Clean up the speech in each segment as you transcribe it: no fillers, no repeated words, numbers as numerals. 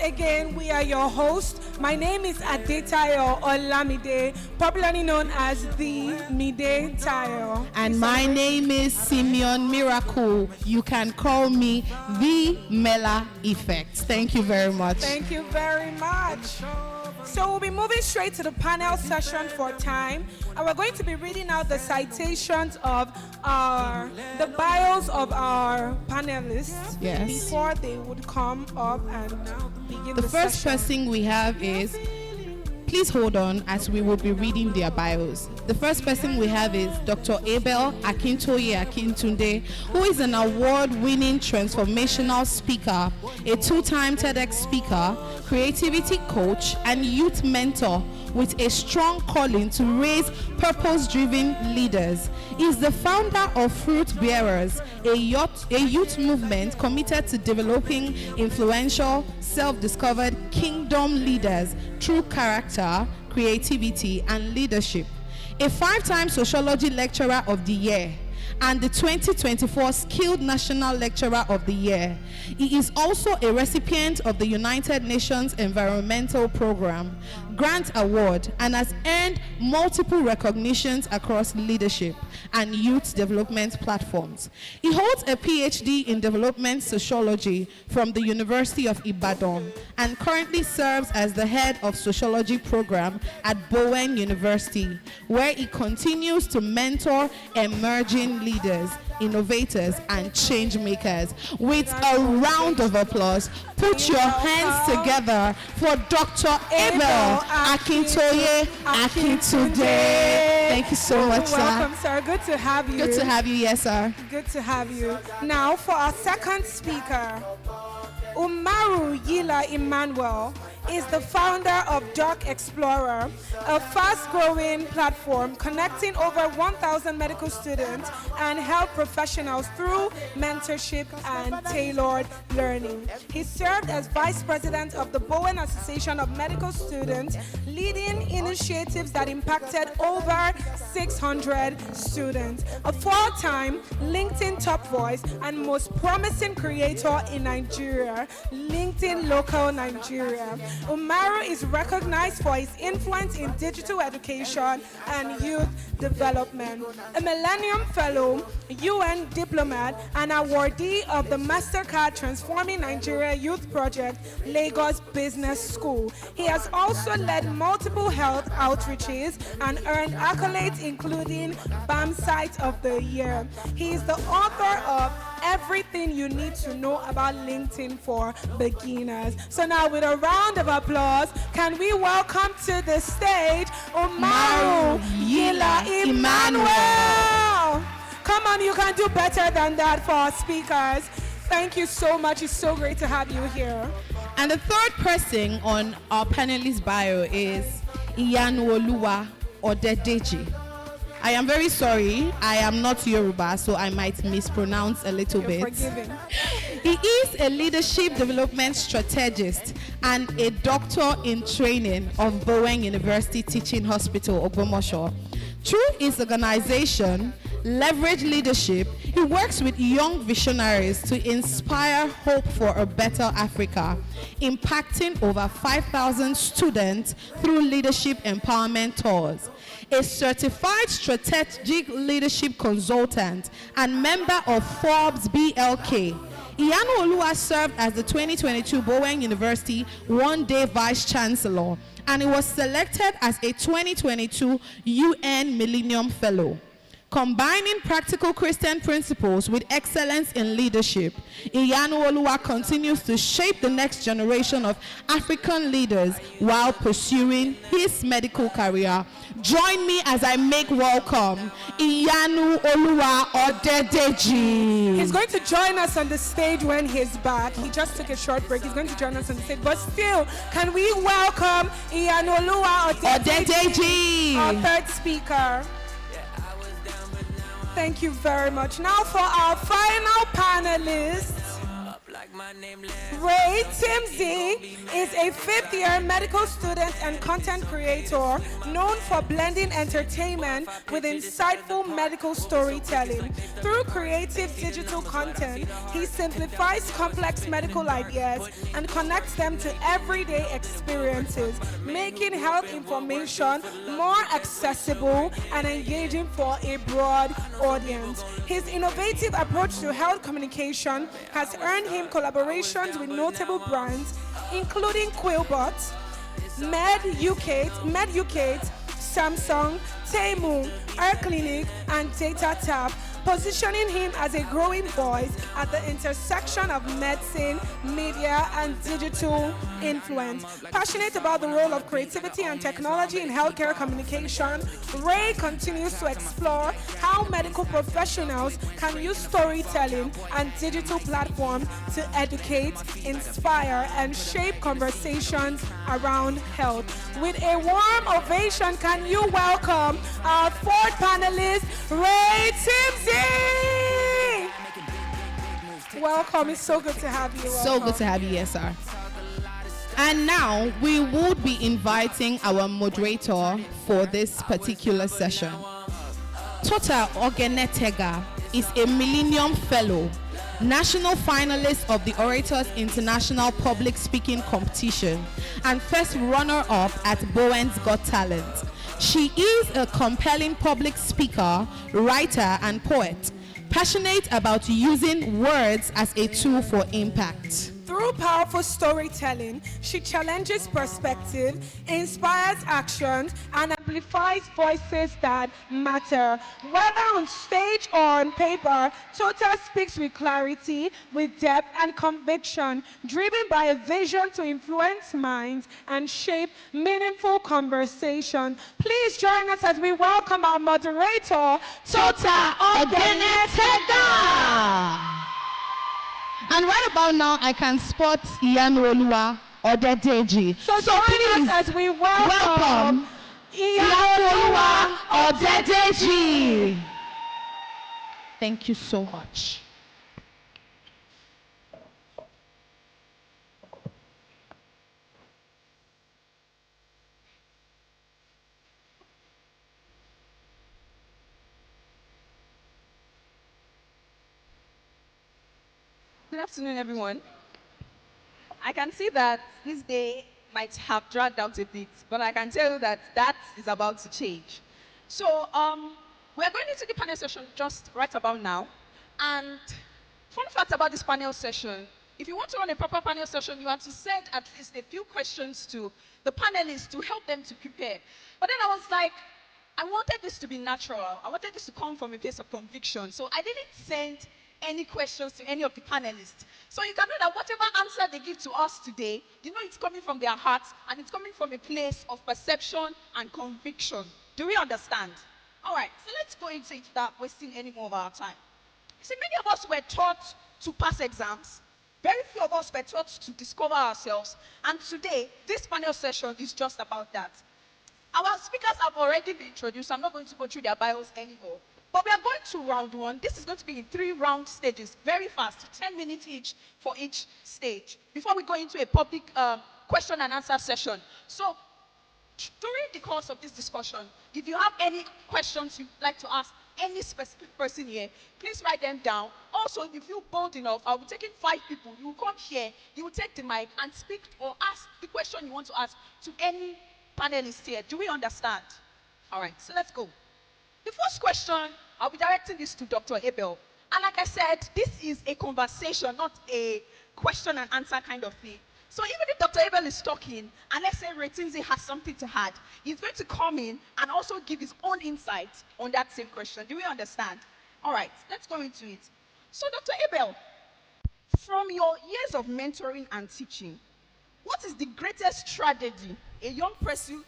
again, we are your host. My name is Adetayo Olamide, popularly known as the Mide Tayo. And my name is Simeon Miracle. You can call me the Mela Effect. Thank you very much. Thank you very much. So we'll be moving straight to the panel session for time, and we're going to be reading out the citations of the bios of our panelists before they would come up and begin the first session. person we have is, please hold on as we will be reading their bios. The first person we have is Dr. Abel Akintoye Akintunde, who is an award-winning transformational speaker, a two-time TEDx speaker, creativity coach, and youth mentor with a strong calling to raise purpose-driven leaders. He is the founder of Fruit Bearers, a youth movement committed to developing influential, self-discovered kingdom leaders through character, creativity, and leadership. A 5-time sociology lecturer of the year and the 2024 Skilled National Lecturer of the Year. He is also a recipient of the United Nations Environmental Program Grant Award and has earned multiple recognitions across leadership and youth development platforms. He holds a PhD in development sociology from the University of Ibadan and currently serves as the head of sociology program at Bowen University, where he continues to mentor emerging leaders, innovators, and change makers. With a round of applause, put your hands together for Dr. Abel Akintoye Akintunde. Thank you so much, sir. Welcome, sir. Good to have you. Good to have you, yes, sir. Good to have you. Now, for our second speaker, Umaru Yila Emmanuel is the founder of Doc Explorer, a fast-growing platform connecting over 1,000 medical students and health professionals through mentorship and tailored learning. He served as vice president of the Bowen Association of Medical Students, leading initiatives that impacted over 600 students. A 4-time LinkedIn top voice and most promising creator in Nigeria, LinkedIn Local Nigeria. Umaru is recognized for his influence in digital education and youth development. A Millennium Fellow, UN diplomat, and awardee of the MasterCard Transforming Nigeria Youth Project, Lagos Business School. He has also led multiple health outreaches and earned accolades including BAM Site of the Year. He is the author of Everything You Need to Know About LinkedIn for Beginners. So now, with a round of applause, can we welcome to the stage Umaru Yila Emmanuel. Come on, you can do better than that for our speakers. Thank you so much. It's so great to have you here. And the third person on our panelist bio is Iyanuoluwa Odedeji. I am very sorry, I am not Yoruba, so I might mispronounce a little bit. Forgiven. He is a leadership development strategist and a doctor in training of Bowen University Teaching Hospital, Ogbomoso. Through his organization, Leverage Leadership, he works with young visionaries to inspire hope for a better Africa, impacting over 5,000 students through leadership empowerment tours. A certified strategic leadership consultant and member of Forbes BLK. Iyanuoluwa served as the 2022 Bowen University one-day vice chancellor, and he was selected as a 2022 UN Millennium Fellow. Combining practical Christian principles with excellence in leadership, Iyanuoluwa continues to shape the next generation of African leaders while pursuing his medical career. Join me as I make welcome Iyanuoluwa Odedeji. He's going to join us on the stage when he's back. He just took a short break. He's going to join us on the stage. But still, can we welcome Iyanuoluwa Odedeji, our third speaker. Thank you very much. Now for our final panelists, Ray Timsey is a fifth-year medical student and content creator known for blending entertainment with insightful medical storytelling. Through creative digital content, he simplifies complex medical ideas and connects them to everyday experiences, making health information more accessible and engaging for a broad audience. His innovative approach to health communication has earned him collaborations with notable brands including Quillbot, MedUcate, Samsung, Temu, Air Clinic, and DataTap, positioning him as a growing voice at the intersection of medicine, media, and digital influence. Passionate about the role of creativity and technology in healthcare communication, Ray continues to explore how medical professionals can use storytelling and digital platforms to educate, inspire, and shape conversations around health. With a warm ovation, can you welcome our fourth panelist, Ray Timsey? Welcome, it's so good to have you. So good to have you here, sir. And now we would be inviting our moderator for this particular session. Tota Ogenetega is a Millennium Fellow, national finalist of the Orators International Public Speaking Competition, and first runner-up at Bowen's Got Talent. She is a compelling public speaker, writer, and poet, passionate about using words as a tool for impact. Through powerful storytelling, she challenges perspective, inspires actions, and amplifies voices that matter. Whether on stage or on paper, Tota speaks with clarity, with depth and conviction, driven by a vision to influence minds and shape meaningful conversation. Please join us as we welcome our moderator, Tota Ogenetega. And right about now, I can spot Iyanoluwa Odedeji. So join us as we welcome Iyanoluwa Odedeji. Thank you so much. Good afternoon, everyone. I can see that this day might have dragged out a bit, but I can tell you that that is about to change. So we're going into the panel session just right about now. And fun fact about this panel session, if you want to run a proper panel session, you have to send at least a few questions to the panelists to help them to prepare. But then I was like, I wanted this to be natural. I wanted this to come from a place of conviction. So I didn't send any questions to any of the panelists. So you can know that whatever answer they give to us today, you know it's coming from their hearts and it's coming from a place of perception and conviction. Do we understand? All right, so let's go into it without wasting any more of our time. See, many of us were taught to pass exams. Very few of us were taught to discover ourselves. And today, this panel session is just about that. Our speakers have already been introduced. I'm not going to go through their bios anymore. But we are going to round one. This is going to be in 3 round stages, very fast, 10 minutes each for each stage, before we go into a public question and answer session. So during the course of this discussion, if you have any questions you'd like to ask any specific person here, please write them down. Also, if you feel bold enough, I'll be taking 5 people. You will come here, you will take the mic and speak or ask the question you want to ask to any panelist here. Do we understand? All right, so let's go. The first question, I'll be directing this to Dr. Abel. And like I said, this is a conversation, not a question and answer kind of thing. So even if Dr. Abel is talking, and let's say Ray Timsey has something to add, he's going to come in and also give his own insight on that same question. Do we understand? All right, let's go into it. So Dr. Abel, from your years of mentoring and teaching, what is the greatest tragedy a young person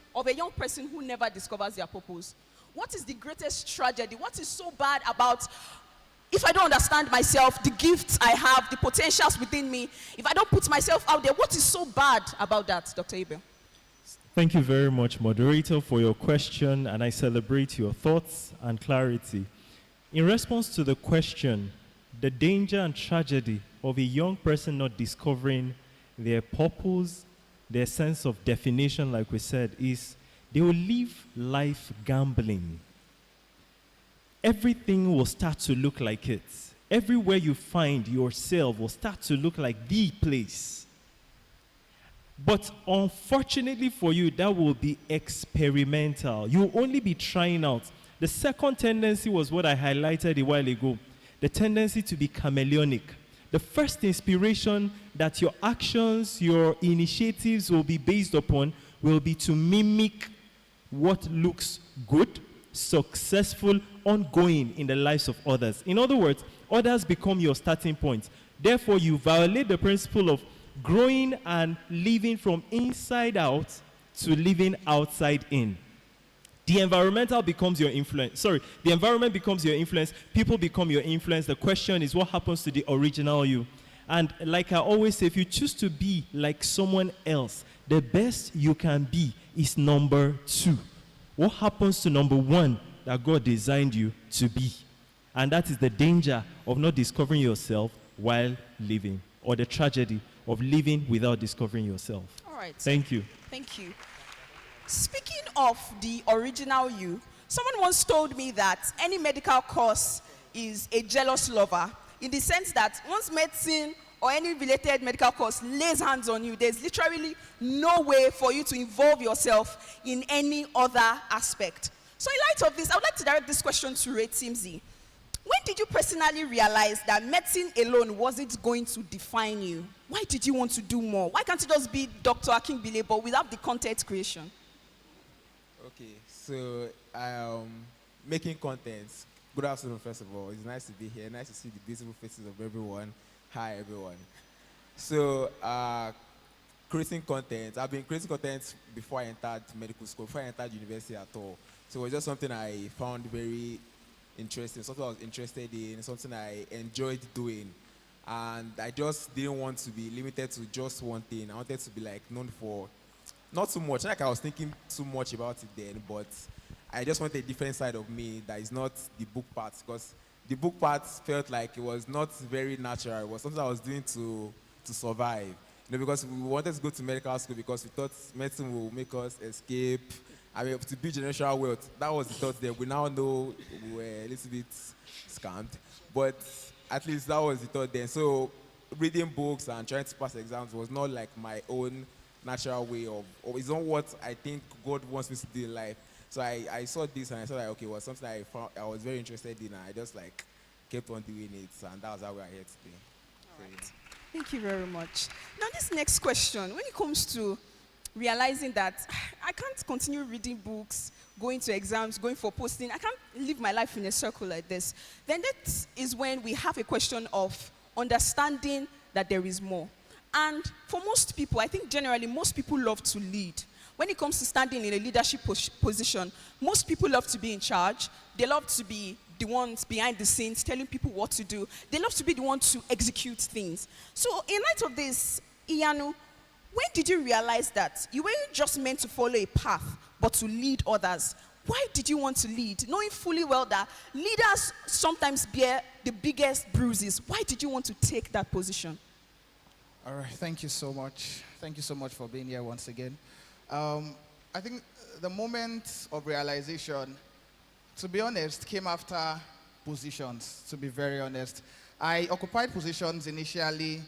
who never discovers their purpose? What is the greatest tragedy? What is so bad about, if I don't understand myself, the gifts I have, the potentials within me, if I don't put myself out there, what is so bad about that, Dr. Abel? Thank you very much, moderator, for your question, and I celebrate your thoughts and clarity. In response to the question, the danger and tragedy of a young person not discovering their purpose, their sense of definition, like we said, is they will live life gambling. Everything will start to look like it. Everywhere you find yourself will start to look like the place. But unfortunately for you, that will be experimental. You'll only be trying out. The second tendency was what I highlighted a while ago, the tendency to be chameleonic. The first inspiration that your actions, your initiatives will be based upon will be to mimic what looks good, successful, ongoing in the lives of others. In other words, others become your starting point. Therefore, you violate the principle of growing and living from inside out to living outside in. The environmental becomes your influence. The environment becomes your influence. People become your influence. The question is, what happens to the original you? And like I always say, if you choose to be like someone else, the best you can be is number 2. What happens to number 1 that God designed you to be? And that is the danger of not discovering yourself while living, or the tragedy of living without discovering yourself. All right. Thank you. Thank you. Speaking of the original you, someone once told me that any medical course is a jealous lover, in the sense that once medicine or any related medical course lays hands on you, there's literally no way for you to involve yourself in any other aspect. So in light of this, I would like to direct this question to Ray Timsey. When did you personally realize that medicine alone wasn't going to define you? Why did you want to do more? Why can't you just be Dr. Akinbile, but without the content creation? Okay, so making content. Good afternoon, first of all. It's nice to be here. Nice to see the beautiful faces of everyone. Hi, everyone. So, creating content. I've been creating content before I entered medical school, before I entered university at all. So it was just something I found very interesting, something I was interested in, something I enjoyed doing. And I just didn't want to be limited to just one thing. I wanted to be like known for not too much. Like I was thinking too much about it then, but I just wanted a different side of me that is not the book part, because the book part felt like it was not very natural. It was something I was doing to survive. You know, because we wanted to go to medical school because we thought medicine will make us escape. I mean, to build generational wealth. That was the thought there. We now know we were a little bit scammed, but at least that was the thought then. So reading books and trying to pass exams was not like my own natural way of, or it's not what I think God wants me to do in life. So I saw this and I thought, like, okay, it was something I was very interested in, and I just like kept on doing it, and that was how we are here today. All right. Thank you very much. Now, this next question, when it comes to realizing that I can't continue reading books, going to exams, going for posting, I can't live my life in a circle like this, then that is when we have a question of understanding that there is more. And for most people, I think generally most people love to lead. When it comes to standing in a leadership position, most people love to be in charge. They love to be the ones behind the scenes telling people what to do. They love to be the ones to execute things. So in light of this, Iyanu, when did you realize that you weren't just meant to follow a path, but to lead others? Why did you want to lead? Knowing fully well that leaders sometimes bear the biggest bruises. Why did you want to take that position? All right, thank you so much. Thank you so much for being here once again. I think the moment of realization, to be honest, came after positions, to be very honest. I occupied positions initially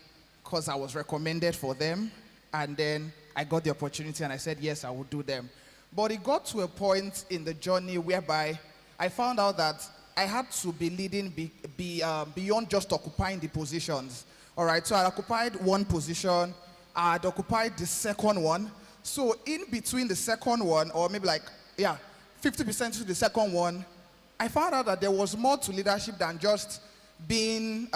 because I was recommended for them, and then I got the opportunity and I said, yes, I would do them. But it got to a point in the journey whereby I found out that I had to be leading beyond just occupying the positions. All right, so I occupied one position, I had occupied the second one. So in between the second one, or maybe 50% to the second one, I found out that there was more to leadership than just being,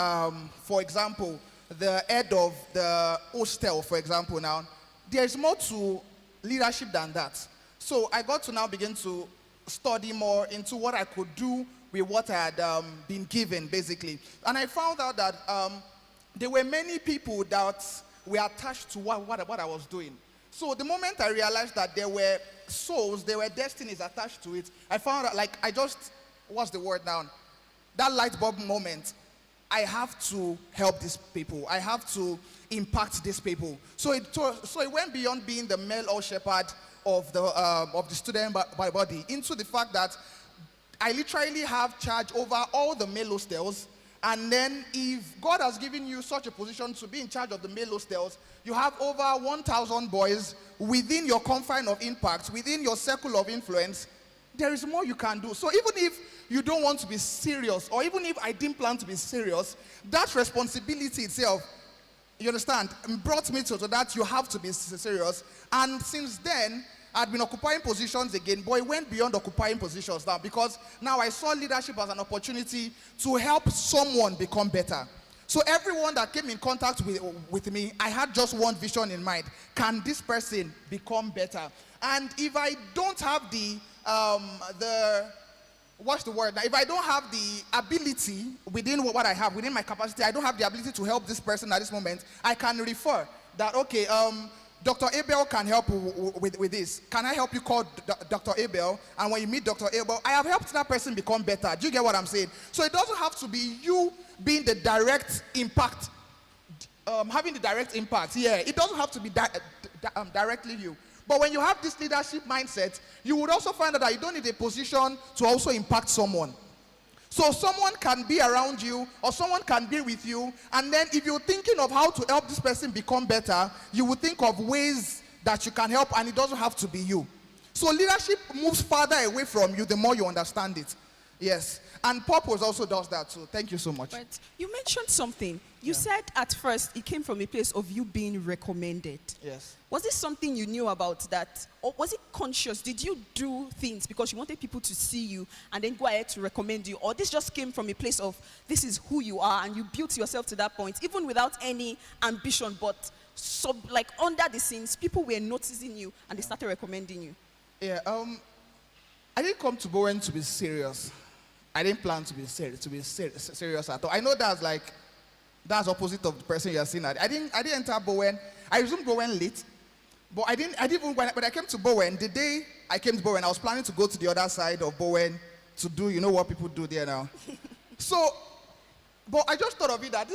for example, the head of the hostel, for example. Now, there's more to leadership than that. So I got to now begin to study more into what I could do with what I had been given, basically. And I found out that there were many people that were attached to what I was doing. So the moment I realized that there were souls, there were destinies attached to it, I found out, what's the word now? That light bulb moment. I have to help these people. I have to impact these people. So it went beyond being the male or shepherd of the student body into the fact that I literally have charge over all the male hostels. And then if God has given you such a position to be in charge of the male hostels, you have over 1,000 boys within your confine of impact, within your circle of influence. There is more you can do. So even if you don't want to be serious, or even if I didn't plan to be serious, that responsibility itself, you understand, brought me to that you have to be serious. And since then, I'd been occupying positions again, but it went beyond occupying positions now, because now I saw leadership as an opportunity to help someone become better. So everyone that came in contact with me, I had just one vision in mind. Can this person become better? And if I don't have what's the word? Now, if I don't have the ability within what I have, within my capacity, I don't have the ability to help this person at this moment, I can refer that, okay, Dr. Abel can help with this. Can I help you call Dr. Abel? And when you meet Dr. Abel, I have helped that person become better. Do you get what I'm saying? So it doesn't have to be you being the direct impact, having the direct impact. Yeah, it doesn't have to be directly you. But when you have this leadership mindset, you would also find out that you don't need a position to also impact someone. So someone can be around you, or someone can be with you, and then if you're thinking of how to help this person become better, you would think of ways that you can help, and it doesn't have to be you. So leadership moves farther away from you the more you understand it. Yes. And purpose also does that too. Thank you so much. But you mentioned something. You said at first it came from a place of you being recommended. Yes. Was this something you knew about that? Or was it conscious? Did you do things because you wanted people to see you and then go ahead to recommend you? Or this just came from a place of this is who you are and you built yourself to that point, even without any ambition, but like under the scenes, people were noticing you and they started recommending you? Yeah, I didn't come to Bowen to be serious. I didn't plan to be serious at all. I know that's opposite of the person you are seeing. I didn't enter Bowen. I resumed Bowen late, but I didn't even when I came to Bowen. The day I came to Bowen, I was planning to go to the other side of Bowen to do, you know what people do there now. So, but I just thought of it that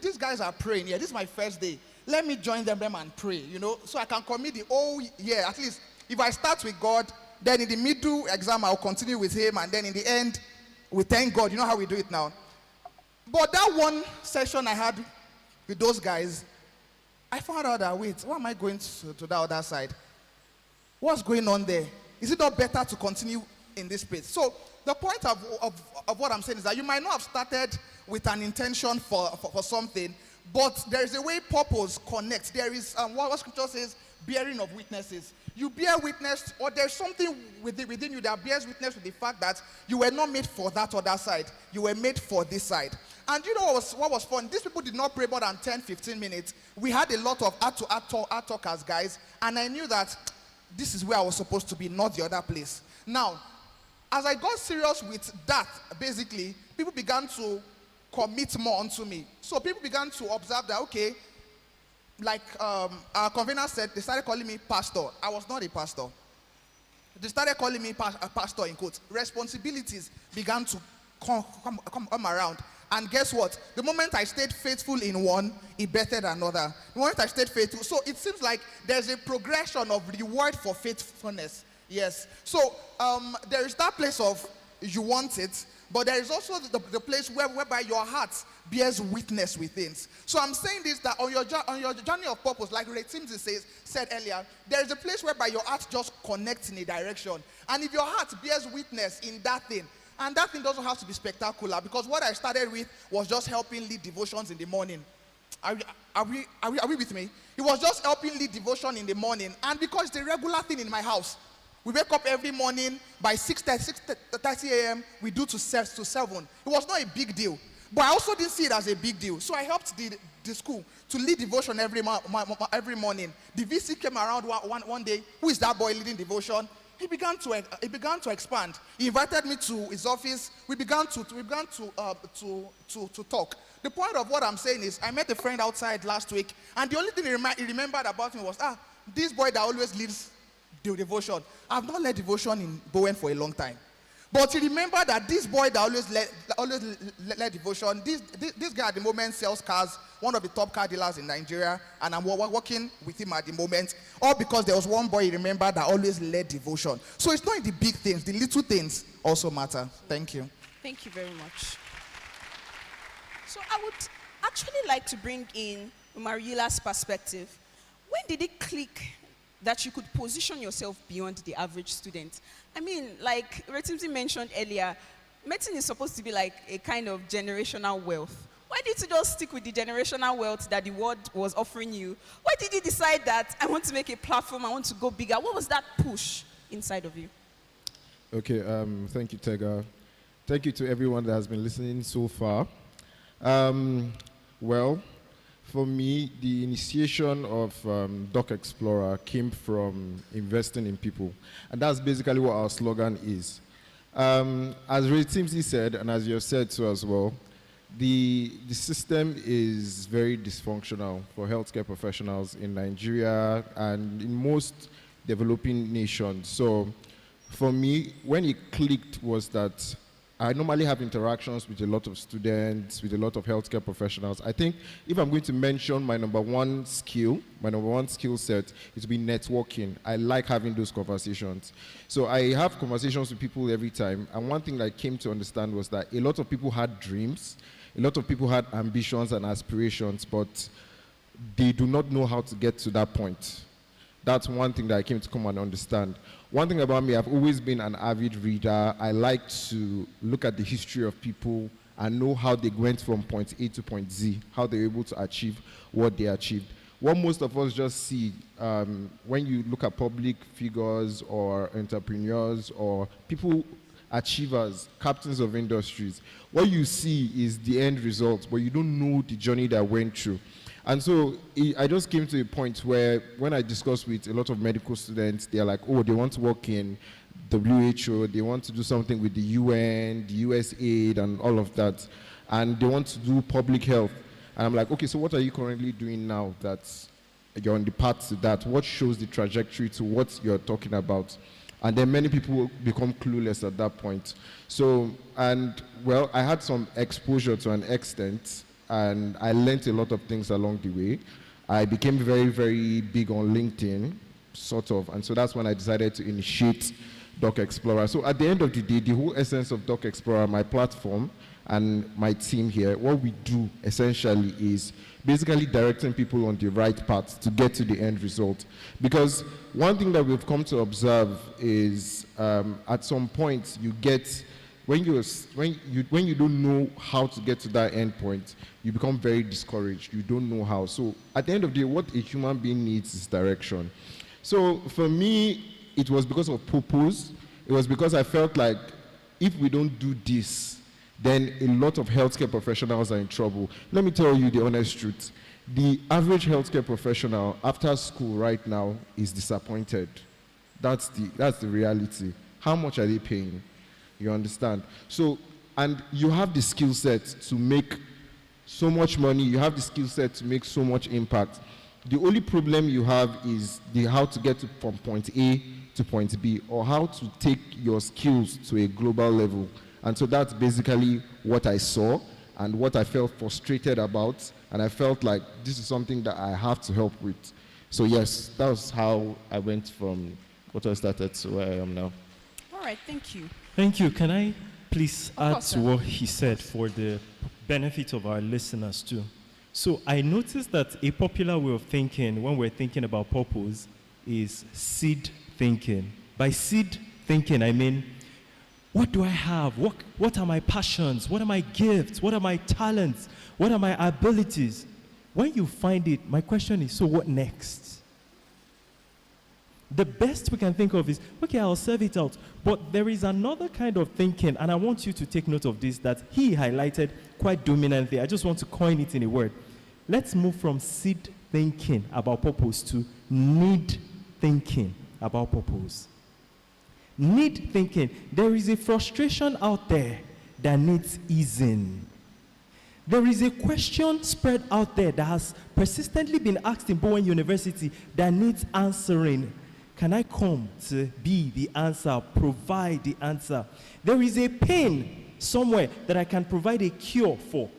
these guys are praying. Yeah, this is my first day. Let me join them and pray. You know, so I can commit the whole year. At least if I start with God, then in the middle exam I'll continue with Him, and then in the end, we thank God. You know how we do it now. But that one session I had with those guys, I found out that, wait, why am I going to the other side? What's going on there? Is it not better to continue in this space? So the point of what I'm saying is that you might not have started with an intention for something, but there is a way purpose connects. There is what scripture says, bearing of witnesses. You bear witness, or there's something within you that bears witness with the fact that you were not made for that other side. You were made for this side. And you know what was fun? These people did not pray more than 10, 15 minutes. We had a lot of art talk as guys, and I knew that this is where I was supposed to be, not the other place. Now, as I got serious with that, basically, people began to commit more onto me. So people began to observe that, okay, like our convener said, they started calling me pastor. I was not a pastor. They started calling me pastor in quotes. Responsibilities began to come around. And guess what? The moment I stayed faithful in one, it bettered another. The moment I stayed faithful. So it seems like there's a progression of reward for faithfulness. Yes. So there is that place of you want it, but there is also the place whereby your heart bears witness with things. So I'm saying this, that on your journey of purpose, like Ray Timsey said earlier, there is a place whereby your heart just connects in a direction. And if your heart bears witness in that thing, and that thing doesn't have to be spectacular, because what I started with was just helping lead devotions in the morning. Are we with me? It was just helping lead devotion in the morning. And because it's a regular thing in my house, we wake up every morning by 6:30 a.m. We do to 7. It was not a big deal. But I also didn't see it as a big deal. So I helped the school to lead devotion every morning. The VC came around one day. Who is that boy leading devotion? He began to expand. He invited me to his office. We began to talk. The point of what I'm saying is, I met a friend outside last week, and the only thing he remembered about me was, this boy that always leads the devotion. I've not led devotion in Bowen for a long time. But he remembered that this boy that always led devotion, this guy at the moment sells cars, one of the top car dealers in Nigeria, and I'm working with him at the moment, all because there was one boy he remembered that always led devotion. So it's not in the big things, the little things also matter. Thank you. Thank you very much. So I would actually like to bring in Mariela's perspective. When did it click that you could position yourself beyond the average student? I mean, like Retimzi mentioned earlier, medicine is supposed to be like a kind of generational wealth. Why did you just stick with the generational wealth that the world was offering you? Why did you decide that I want to make a platform, I want to go bigger? What was that push inside of you? Okay, thank you, Tega. Thank you to everyone that has been listening so far. Well, for me, the initiation of Doc Explorer came from investing in people. And that's basically what our slogan is. As Ray Timsey said, and as you have said so as well, the system is very dysfunctional for healthcare professionals in Nigeria and in most developing nations. So for me, when it clicked was that I normally have interactions with a lot of students, with a lot of healthcare professionals. I think if I'm going to mention my number one skill set, it will be networking. I like having those conversations. So I have conversations with people every time. And one thing that I came to understand was that a lot of people had dreams, a lot of people had ambitions and aspirations, but they do not know how to get to that point. That's one thing that I came to come and understand. One thing about me, I've always been an avid reader. I like to look at the history of people and know how they went from point A to point Z, how they were able to achieve what they achieved. What most of us just see when you look at public figures or entrepreneurs or people, achievers, captains of industries, what you see is the end result, but you don't know the journey that went through. And so I just came to a point where when I discussed with a lot of medical students, they're like, oh, they want to work in WHO, they want to do something with the UN, the USAID, and all of that. And they want to do public health. And I'm like, okay, so what are you currently doing now that you're on the path to that? What shows the trajectory to what you're talking about? And then many people become clueless at that point. So, and well, I had some exposure to an extent, and I learned a lot of things along the way. I became very, very big on LinkedIn, sort of, and so that's when I decided to initiate Doc Explorer. So at the end of the day, the whole essence of Doc Explorer, my platform and my team here, what we do essentially is basically directing people on the right path to get to the end result. Because one thing that we've come to observe is at some point you get, when you don't know how to get to that end point, you become very discouraged. You don't know how. So at the end of the day, what a human being needs is direction. So for me, it was because of purpose. It was because I felt like if we don't do this, then a lot of healthcare professionals are in trouble. Let me tell you the honest truth. The average healthcare professional after school right now is disappointed. That's the reality. How much are they paying? You understand? So, and you have the skill set to make so much money, you have the skill set to make so much impact. The only problem you have is how to get from point A to point B, or how to take your skills to a global level. And so that's basically what I saw and what I felt frustrated about, and I felt like this is something that I have to help with. So yes, that was how I went from what I started to where I am now. All right, thank you. Thank you. Can I please add course, to what he said for the benefit of our listeners too? So I noticed that a popular way of thinking when we're thinking about purpose is seed thinking. By seed thinking, I mean, what do I have? What are my passions? What are my gifts? What are my talents? What are my abilities? When you find it, my question is, so what next? The best we can think of is, okay, I'll serve it out. But there is another kind of thinking, and I want you to take note of this, that he highlighted quite dominantly. I just want to coin it in a word. Let's move from seed thinking about purpose to need thinking about purpose. Need thinking. There is a frustration out there that needs easing. There is a question spread out there that has persistently been asked in Bowen University that needs answering. can I come to be the answer, provide the answer? There is a pain somewhere that I can provide a cure for.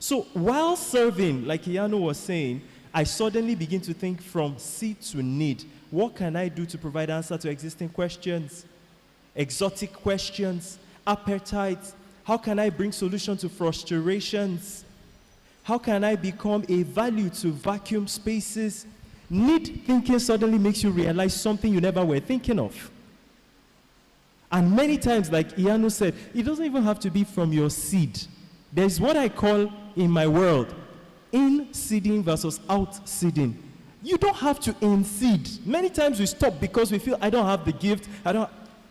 So while serving, like Iyanu was saying, I suddenly begin to think from seed to need. What can I do to provide answer to existing questions, exotic questions, appetites? How can I bring solution to frustrations? How can I become a value to vacuum spaces? Need thinking suddenly makes you realize something you never were thinking of. And many times, like Iyanu said, it doesn't even have to be from your seed. There's what I call in my world, in-seeding versus out-seeding. You don't have to in-seed. Many times we stop because we feel, I don't have the gift,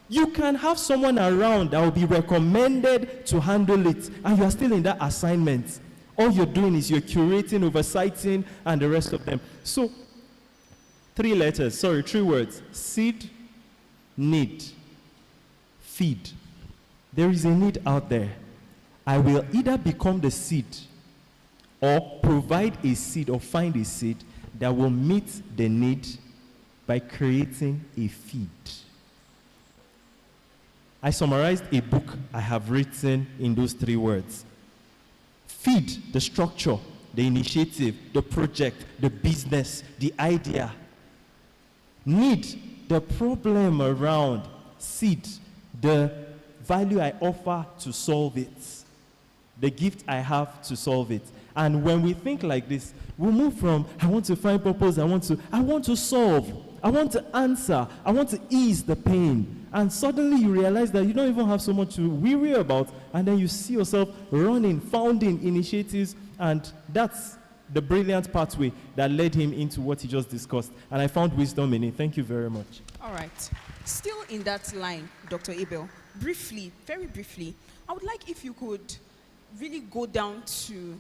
You can have someone around that will be recommended to handle it, and you are still in that assignment. All you're doing is you're curating, oversighting, and the rest of them. So, 3 words. Seed, need, feed. There is a need out there. I will either become the seed or provide a seed or find a seed that will meet the need by creating a feed. I summarized a book I have written in those 3 words. Feed, the structure, the initiative, the project, the business, the idea. Need, the problem around. Seed, the value I offer to solve it. The gift I have to solve it. And when we think like this, we move from, I want to find purpose, I want to solve, I want to answer, I want to ease the pain. And suddenly you realize that you don't even have so much to worry about, and then you see yourself running, founding initiatives, and that's the brilliant pathway that led him into what he just discussed. And I found wisdom in it. Thank you very much. All right. Still in that line, Dr. Abel, briefly, very briefly, I would like if you could really go down to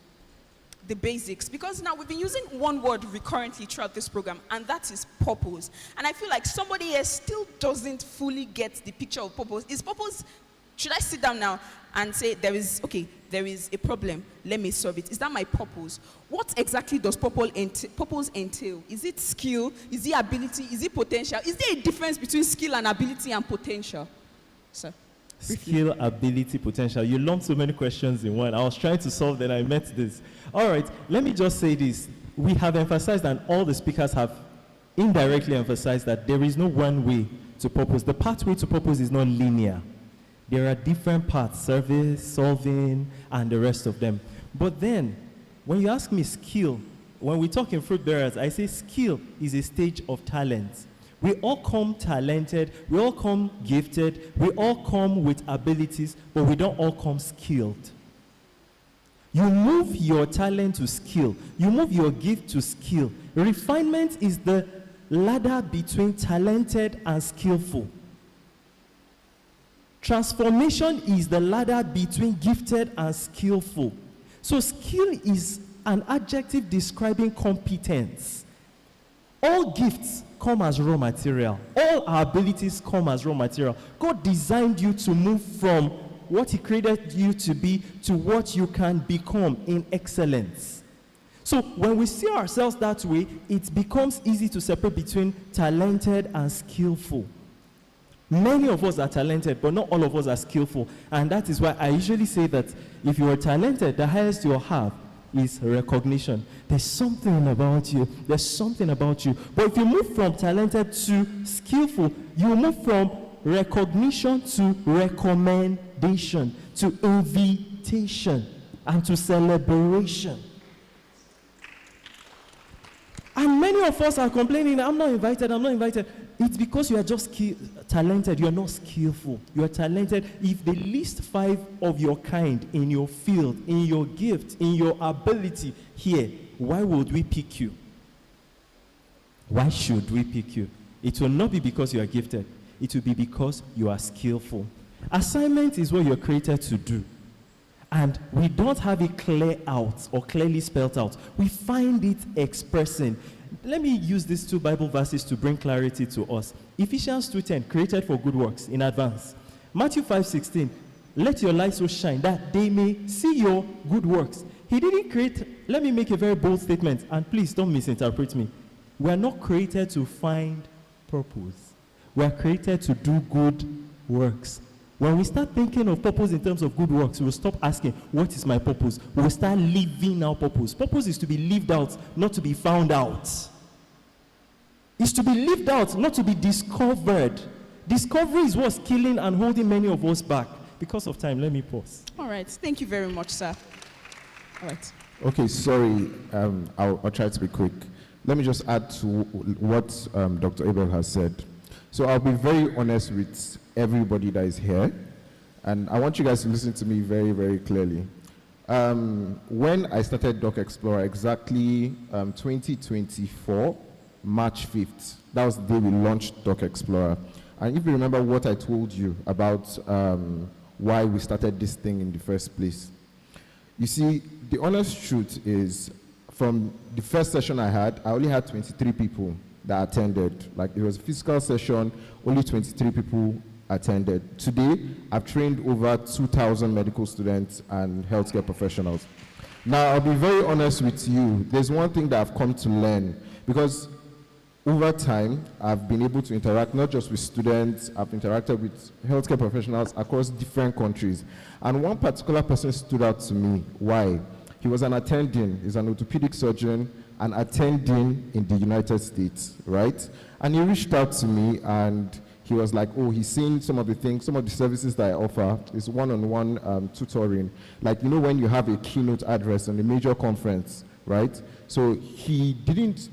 the basics, because now we've been using one word recurrently throughout this program, and that is purpose. And I feel like somebody here still doesn't fully get the picture of purpose. Is purpose, should I sit down now and say there is a problem, let me solve it? Is that my purpose? What exactly does purpose entail? Is it skill? Is it ability? Is it potential? Is there a difference between skill and ability and potential? Sir. Skill, ability, potential. You lumped so many questions in one. I was trying to solve that. I met this. All right, let me just say this. We have emphasized, and all the speakers have indirectly emphasized, that there is no one way to purpose. The pathway to purpose is not linear. There are different paths, service, solving, and the rest of them. But then, when you ask me skill, when we talk in fruit bearers, I say skill is a stage of talent. We all come talented, we all come gifted, we all come with abilities, but we don't all come skilled. You move your talent to skill. You move your gift to skill. Refinement is the ladder between talented and skillful. Transformation is the ladder between gifted and skillful. So skill is an adjective describing competence. All gifts come as raw material. All our abilities come as raw material. God designed you to move from what He created you to be to what you can become in excellence. So when we see ourselves that way, it becomes easy to separate between talented and skillful. Many of us are talented, but not all of us are skillful. And that is why I usually say that if you are talented, the highest you'll have is recognition. There's something about you. There's something about you. But if you move from talented to skillful, you move from recognition to recommendation, to invitation, and to celebration. And many of us are complaining, I'm not invited. It's because you are just talented. You are not skillful. You are talented. If the least 5 of your kind in your field, in your gift, in your ability here, why would we pick you? Why should we pick you? It will not be because you are gifted. It will be because you are skillful. Assignment is what you're created to do. And we don't have it clear out or clearly spelled out. We find it expressing. Let me use these 2 Bible verses to bring clarity to us. Ephesians 2:10, created for good works in advance. Matthew 5:16, let your light so shine that they may see your good works. He didn't create, let me make a very bold statement, and please don't misinterpret me. We are not created to find purpose. We are created to do good works. When we start thinking of purpose in terms of good works, we'll stop asking, what is my purpose? We'll start living our purpose. Purpose is to be lived out, not to be found out. It's to be lived out, not to be discovered. Discovery is what's killing and holding many of us back. Because of time, let me pause. All right. Thank you very much, sir. All right. Okay, sorry, I'll try to be quick. Let me just add to what Dr. Abel has said. So I'll be very honest with everybody that is here, and I want you guys to listen to me very, very clearly. When I started Doc Explorer, exactly 2024, March 5th, that was the day we launched Doc Explorer. And if you remember what I told you about why we started this thing in the first place, you see, the honest truth is, from the first session I had, I only had 23 people that attended. Like, it was a physical session, only 23 people attended. Today, I've trained over 2,000 medical students and healthcare professionals. Now, I'll be very honest with you. There's one thing that I've come to learn, because over time, I've been able to interact not just with students, I've interacted with healthcare professionals across different countries. And one particular person stood out to me. Why? He was an attending, he's an orthopedic surgeon, and attending in the United States, right? And he reached out to me and he was like, oh, he's seen some of the things, some of the services that I offer is one-on-one tutoring. Like, you know, when you have a keynote address on a major conference, right? So he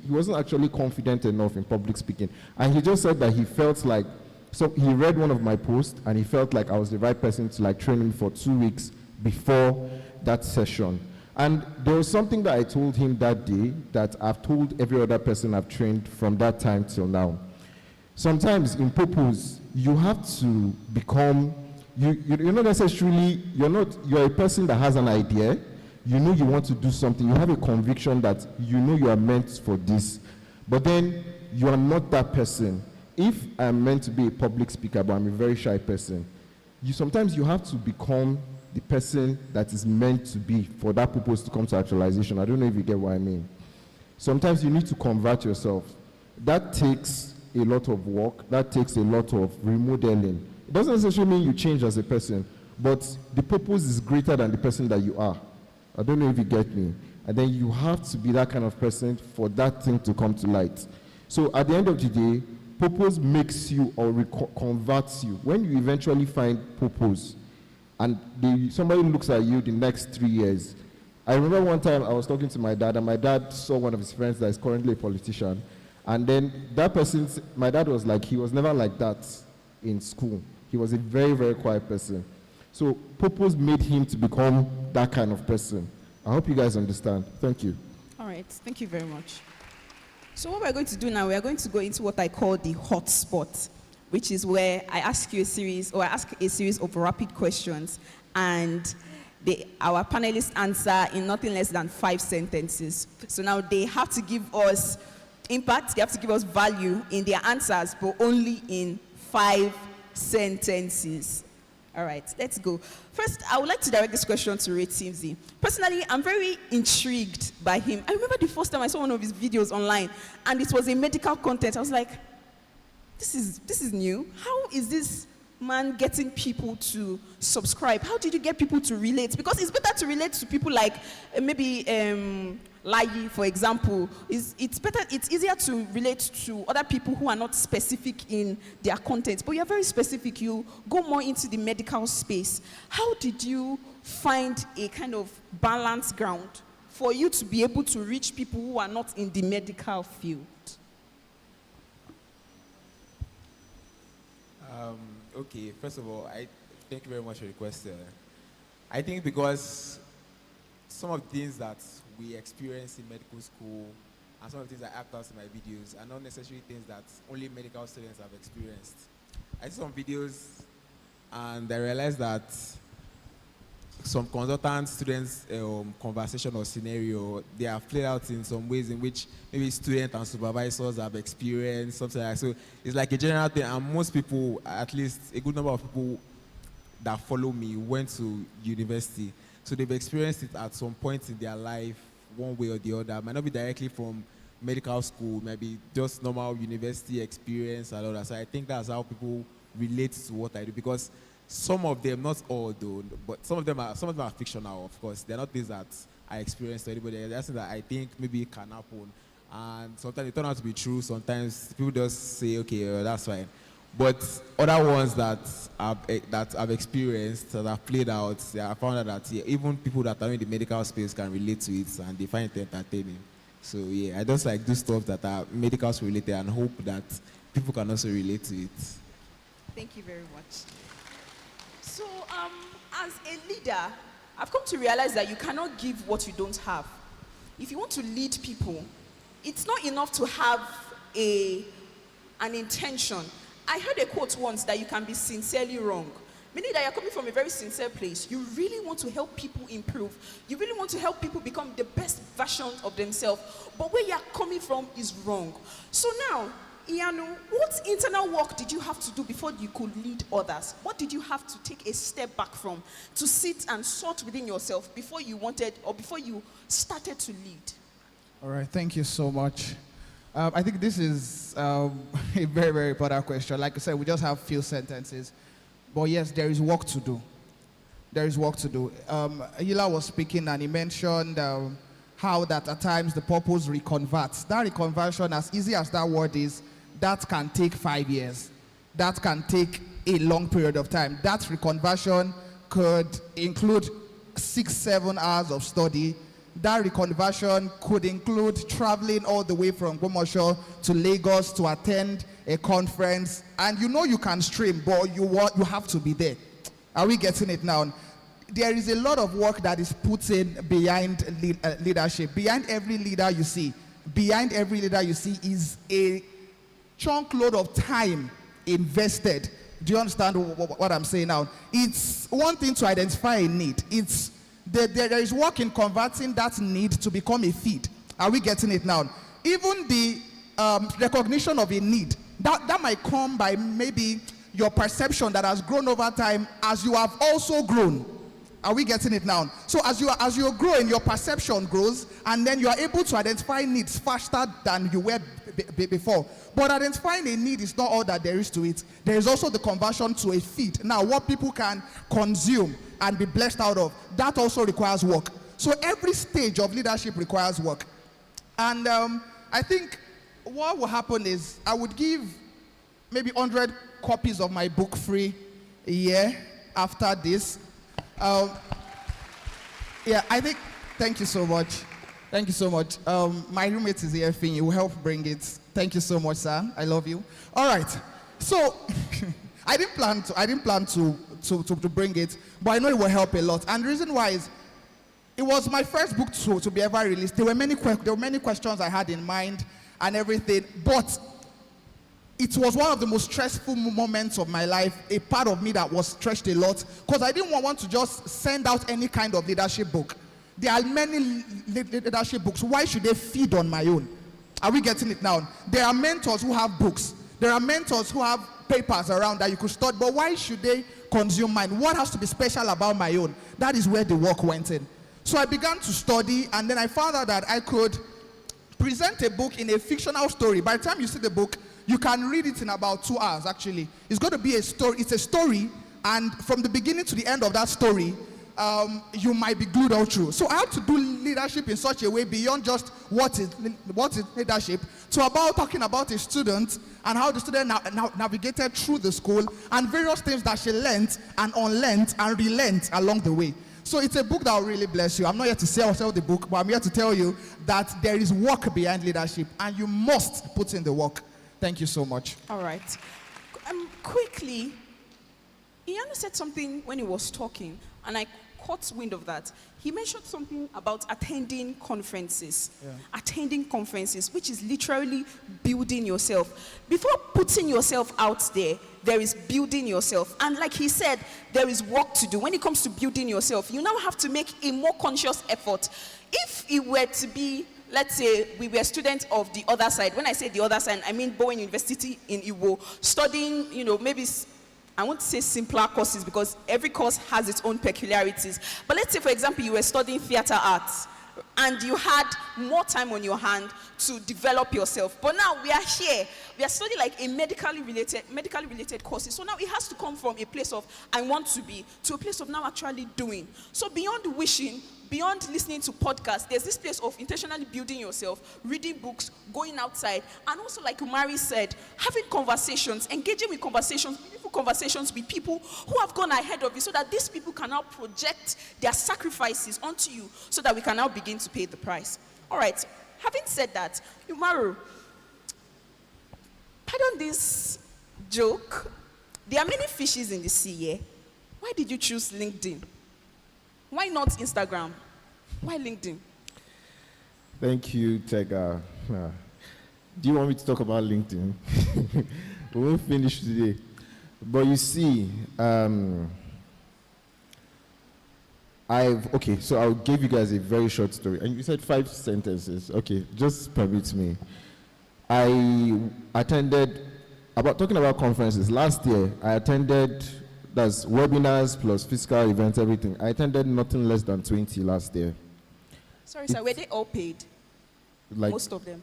wasn't actually confident enough in public speaking. And he just said that he felt like, so he read one of my posts and he felt like I was the right person to like train him for 2 weeks before that session. And there was something that I told him that day that I've told every other person I've trained from that time till now. Sometimes in purpose, you have to become, you're not necessarily, you're a person that has an idea, you know you want to do something, you have a conviction that you know you are meant for this, but then you are not that person. If I'm meant to be a public speaker, but I'm a very shy person, sometimes you have to become the person that is meant to be for that purpose to come to actualization. I don't know if you get what I mean. Sometimes you need to convert yourself. That takes a lot of work. That takes a lot of remodeling. It doesn't necessarily mean you change as a person, but the purpose is greater than the person that you are. I don't know if you get me. And then you have to be that kind of person for that thing to come to light. So at the end of the day, purpose makes you or converts you. When you eventually find purpose, and somebody looks at you the next 3 years. I remember one time I was talking to my dad, and my dad saw one of his friends that is currently a politician. And then my dad was like, he was never like that in school. He was a very, very quiet person. So purpose made him to become that kind of person. I hope you guys understand. Thank you. All right. Thank you very much. So what we're going to do now, we are going to go into what I call the hot spot, which is where I ask a series of rapid questions, and our panelists answer in nothing less than 5 sentences. So now they have to give us impact, they have to give us value in their answers, but only in 5 sentences. All right, let's go. First, I would like to direct this question to Ray Timsey. Personally, I'm very intrigued by him. I remember the first time I saw one of his videos online, and it was a medical content. I was like, this is new. How is this man getting people to subscribe? How did you get people to relate? Because it's better to relate to people like maybe Layi, for example. It's easier to relate to other people who are not specific in their content. But you're very specific. You go more into the medical space. How did you find a kind of balanced ground for you to be able to reach people who are not in the medical field? Okay, first of all, I thank you very much for the question. I think because some of the things that we experience in medical school and some of the things I act out in my videos are not necessarily things that only medical students have experienced. I see some videos and I realized that some consultant students' conversation or scenario, they are played out in some ways in which maybe students and supervisors have experienced, something like that. So it's like a general thing, and most people, at least a good number of people that follow me, went to university. So they've experienced it at some point in their life, one way or the other. It might not be directly from medical school, maybe just normal university experience and all that. So I think that's how people relate to what I do, because some of them, not all though, but some of them are fictional, of course. They're not things that I experienced to anybody. They're things that I think maybe can happen. And sometimes they turn out to be true. Sometimes people just say, okay, that's fine. But other ones that I've experienced, that I've played out, I found out that even people that are in the medical space can relate to it and they find it entertaining. So yeah, I just like do stuff that are medical related and hope that people can also relate to it. Thank you very much. So, as a leader, I've come to realize that you cannot give what you don't have. If you want to lead people, it's not enough to have an intention. I heard a quote once that you can be sincerely wrong. Meaning that you're coming from a very sincere place. You really want to help people improve. You really want to help people become the best version of themselves. But where you're coming from is wrong. So now, Iyanu, what internal work did you have to do before you could lead others? What did you have to take a step back from to sit and sort within yourself before you wanted or before you started to lead? All right, thank you so much. I think this is a very, very important question. Like I said, we just have few sentences. But yes, there is work to do. There is work to do. Hila was speaking and he mentioned how that at times the purpose reconverts. That reconversion, as easy as that word is, that can take 5 years. That can take a long period of time. That reconversion could include 6-7 hours of study. That reconversion could include traveling all the way from Gomosho to Lagos to attend a conference. And you know you can stream, but you have to be there. Are we getting it now? There is a lot of work that is put in behind leadership. Behind every leader you see is a chunk load of time invested. Do you understand what I'm saying now? It's one thing to identify a need. There is work in converting that need to become a feed. Are we getting it now? Even the recognition of a need, that might come by maybe your perception that has grown over time as you have also grown. Are we getting it now? So as you're growing, your perception grows, and then you are able to identify needs faster than you were before. But identifying a need is not all that there is to it. There is also the conversion to a feed. Now, what people can consume and be blessed out of, that also requires work. So every stage of leadership requires work. And I think what will happen is I would give maybe 100 copies of my book free a year after this. Yeah, I think, thank you so much. Thank you so much. My roommate is here, Finn. You will help bring it. Thank you so much, sir. I love you. All right. So I didn't plan to bring it, but I know it will help a lot. And the reason why is it was my first book to be ever released. There were many questions I had in mind and everything, but it was one of the most stressful moments of my life, a part of me that was stretched a lot, because I didn't want to just send out any kind of leadership book. There are many leadership books. Why should they feed on my own? Are we getting it now? There are mentors who have books. There are mentors who have papers around that you could study, but why should they consume mine? What has to be special about my own? That is where the work went in. So I began to study, and then I found out that I could present a book in a fictional story. By the time you see the book, you can read it in about 2 hours, actually. It's going to be a story. It's a story, and from the beginning to the end of that story, you might be glued all through. So I had to do leadership in such a way beyond just what is leadership, to about talking about a student and how the student navigated through the school and various things that she learned and unlearned and relearned along the way. So it's a book that will really bless you. I'm not here to sell the book, but I'm here to tell you that there is work behind leadership, and you must put in the work. Thank you so much. All right. Quickly, Iyanu said something when he was talking, and I caught wind of that. He mentioned something about attending conferences. Yeah. Attending conferences, which is literally building yourself. Before putting yourself out there, there is building yourself. And like he said, there is work to do. When it comes to building yourself, you now have to make a more conscious effort. If it were to be, let's say we were students of the other side. When I say the other side, I mean Bowen University in Iwo, studying, maybe I won't say simpler courses because every course has its own peculiarities. But let's say, for example, you were studying theater arts, and you had more time on your hand to develop yourself. But now we are here. We are studying like a medically related courses. So now it has to come from a place of I want to be to a place of now actually doing. So beyond wishing, beyond listening to podcasts, there's this place of intentionally building yourself, reading books, going outside, and also like Umari said, having conversations, engaging with conversations, meaningful conversations with people who have gone ahead of you, so that these people can now project their sacrifices onto you, so that we can now begin to pay the price. All right, having said that, Umaru, pardon this joke, there are many fishes in the sea, yeah? Why did you choose LinkedIn? Why not Instagram? Why LinkedIn? Thank you, Tega. Do you want me to talk about LinkedIn? We won't finish today. But you see, so I'll give you guys a very short story. And you said 5 sentences. Okay, just permit me. I attended, talking about conferences, last year I attended, that's webinars plus physical events, everything. I attended nothing less than 20 last year. Sorry, sir, were they all paid? Like, most of them?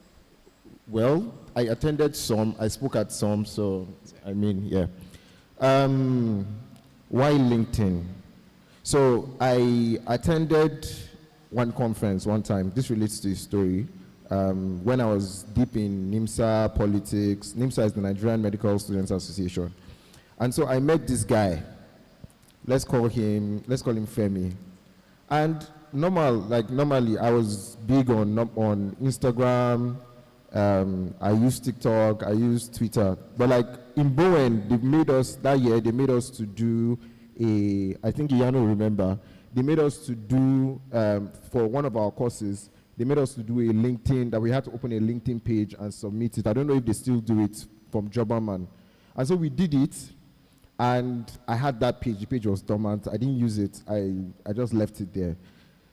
Well, I attended some, I spoke at some, so I mean, yeah. Why LinkedIn? So I attended one conference one time. This relates to a story. When I was deep in NIMSA politics. NIMSA is the Nigerian Medical Students Association. And so I met this guy. Let's call him Femi. And normally I was big on Instagram. I use TikTok, I use Twitter. But like in Bowen, they made us to do I think Iyano will remember, they made us to do, for one of our courses, they made us to do a LinkedIn, that we had to open a LinkedIn page and submit it. I don't know if they still do it from Jobberman. And so we did it, and I had that page. The page was dormant. I didn't use it. I just left it there.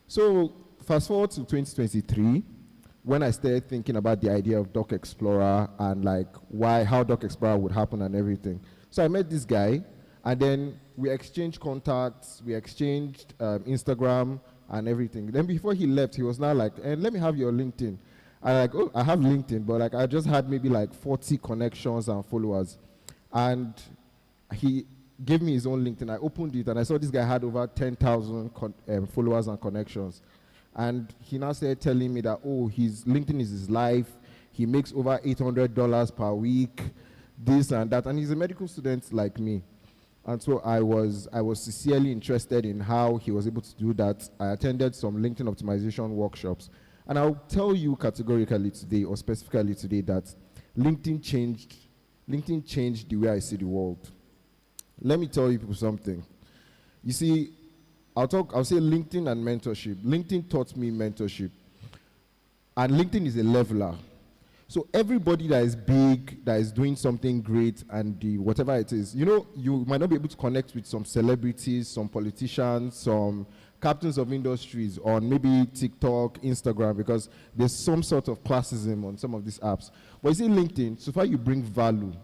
So fast forward to 2023, when I started thinking about the idea of Doc Explorer and like how Doc Explorer would happen and everything. So I met this guy, and then we exchanged contacts, we exchanged Instagram and everything. Then before he left, he was now like, let me have your LinkedIn. I have LinkedIn, but like I just had maybe like 40 connections and followers. And he gave me his own LinkedIn. I opened it and I saw this guy had over 10,000 followers and connections. And he now started telling me that, his LinkedIn is his life. He makes over $800 per week, this and that. And he's a medical student like me. And so I was sincerely interested in how he was able to do that. I attended some LinkedIn optimization workshops. And I'll tell you categorically today, or specifically today, that LinkedIn changed the way I see the world. Let me tell you people something. You see, I'll say LinkedIn and mentorship. LinkedIn taught me mentorship. And LinkedIn is a leveler. So everybody that is big, that is doing something great, and whatever it is, you might not be able to connect with some celebrities, some politicians, some captains of industries on maybe TikTok, Instagram, because there's some sort of classism on some of these apps. But you see LinkedIn, so far you bring value.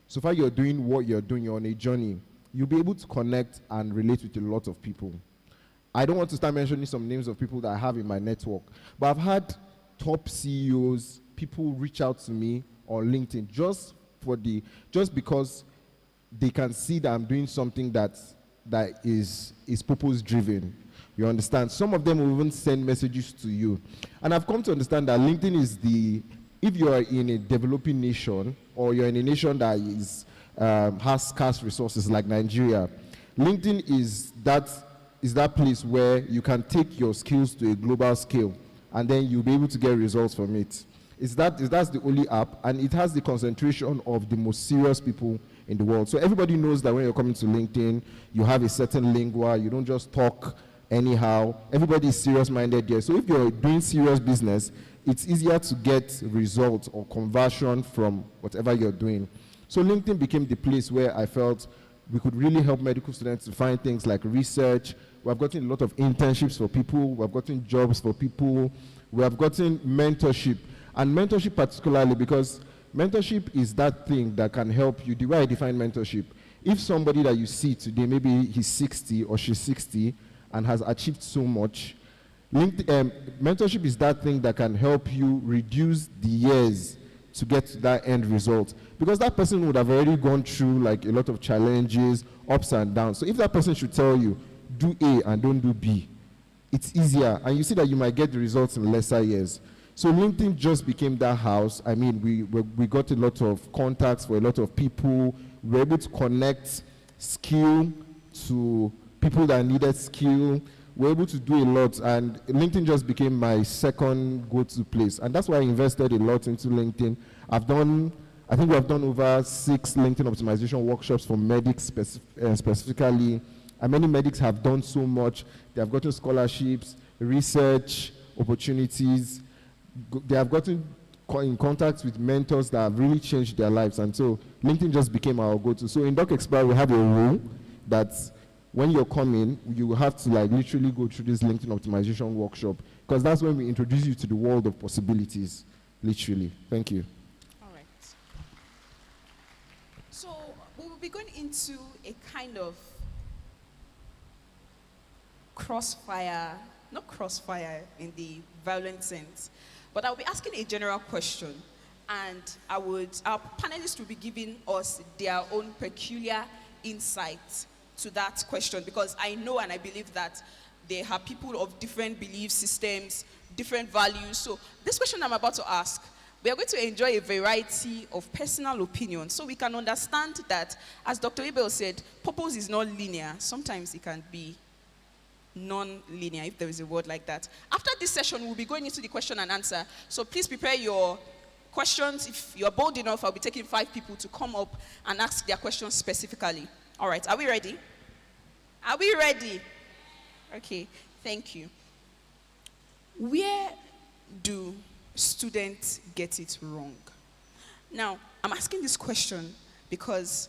So far you're doing what you're doing, you're on a journey. You'll be able to connect and relate with a lot of people. I don't want to start mentioning some names of people that I have in my network, but I've had top CEOs, people reach out to me on LinkedIn just because they can see that I'm doing something that is purpose driven. You understand? Some of them will even send messages to you. And I've come to understand that LinkedIn is if you are in a developing nation, or you're in a nation that has scarce resources like Nigeria, LinkedIn is that place where you can take your skills to a global scale, and then you'll be able to get results from it. That's the only app, and it has the concentration of the most serious people in the world. So everybody knows that when you're coming to LinkedIn, you have a certain lingua, you don't just talk anyhow. Everybody is serious-minded there. So if you're doing serious business, it's easier to get results or conversion from whatever you're doing. So LinkedIn became the place where I felt we could really help medical students to find things like research. We have gotten a lot of internships for people. We have gotten jobs for people. We have gotten mentorship. And mentorship particularly, because mentorship is that thing that can help you. The way I define mentorship, if somebody that you see today, maybe he's 60 or she's 60 and has achieved so much, Mentorship is that thing that can help you reduce the years to get to that end result. Because that person would have already gone through like a lot of challenges, ups and downs. So if that person should tell you, do A and don't do B, it's easier. And you see that you might get the results in lesser years. So LinkedIn just became that house. I mean, we got a lot of contacts for a lot of people. We were able to connect skill to people that needed skill. We were able to do a lot, and LinkedIn just became my second go-to place. And that's why I invested a lot into LinkedIn. I think we have done over 6 LinkedIn optimization workshops for medics specifically. And many medics have done so much. They have gotten scholarships, research opportunities. They have gotten in contact with mentors that have really changed their lives. And so LinkedIn just became our go-to. So in Doc Explorer, we have a rule that when you're coming, you will have to like literally go through this LinkedIn optimization workshop, because that's when we introduce you to the world of possibilities, literally. Thank you. All right. So we will be going into a kind of not crossfire in the violent sense, but I'll be asking a general question, and our panelists will be giving us their own peculiar insight to that question, because I know and I believe that there are people of different belief systems, different values. So this question I'm about to ask, we are going to enjoy a variety of personal opinions, so we can understand that, as Dr. Abel said, purpose is not linear. Sometimes it can be non-linear, if there is a word like that. After this session, we'll be going into the question and answer. So please prepare your questions. If you're bold enough, I'll be taking 5 people to come up and ask their questions specifically. All right, are we ready? Are we ready? Okay, thank you. Where do students get it wrong? Now, I'm asking this question because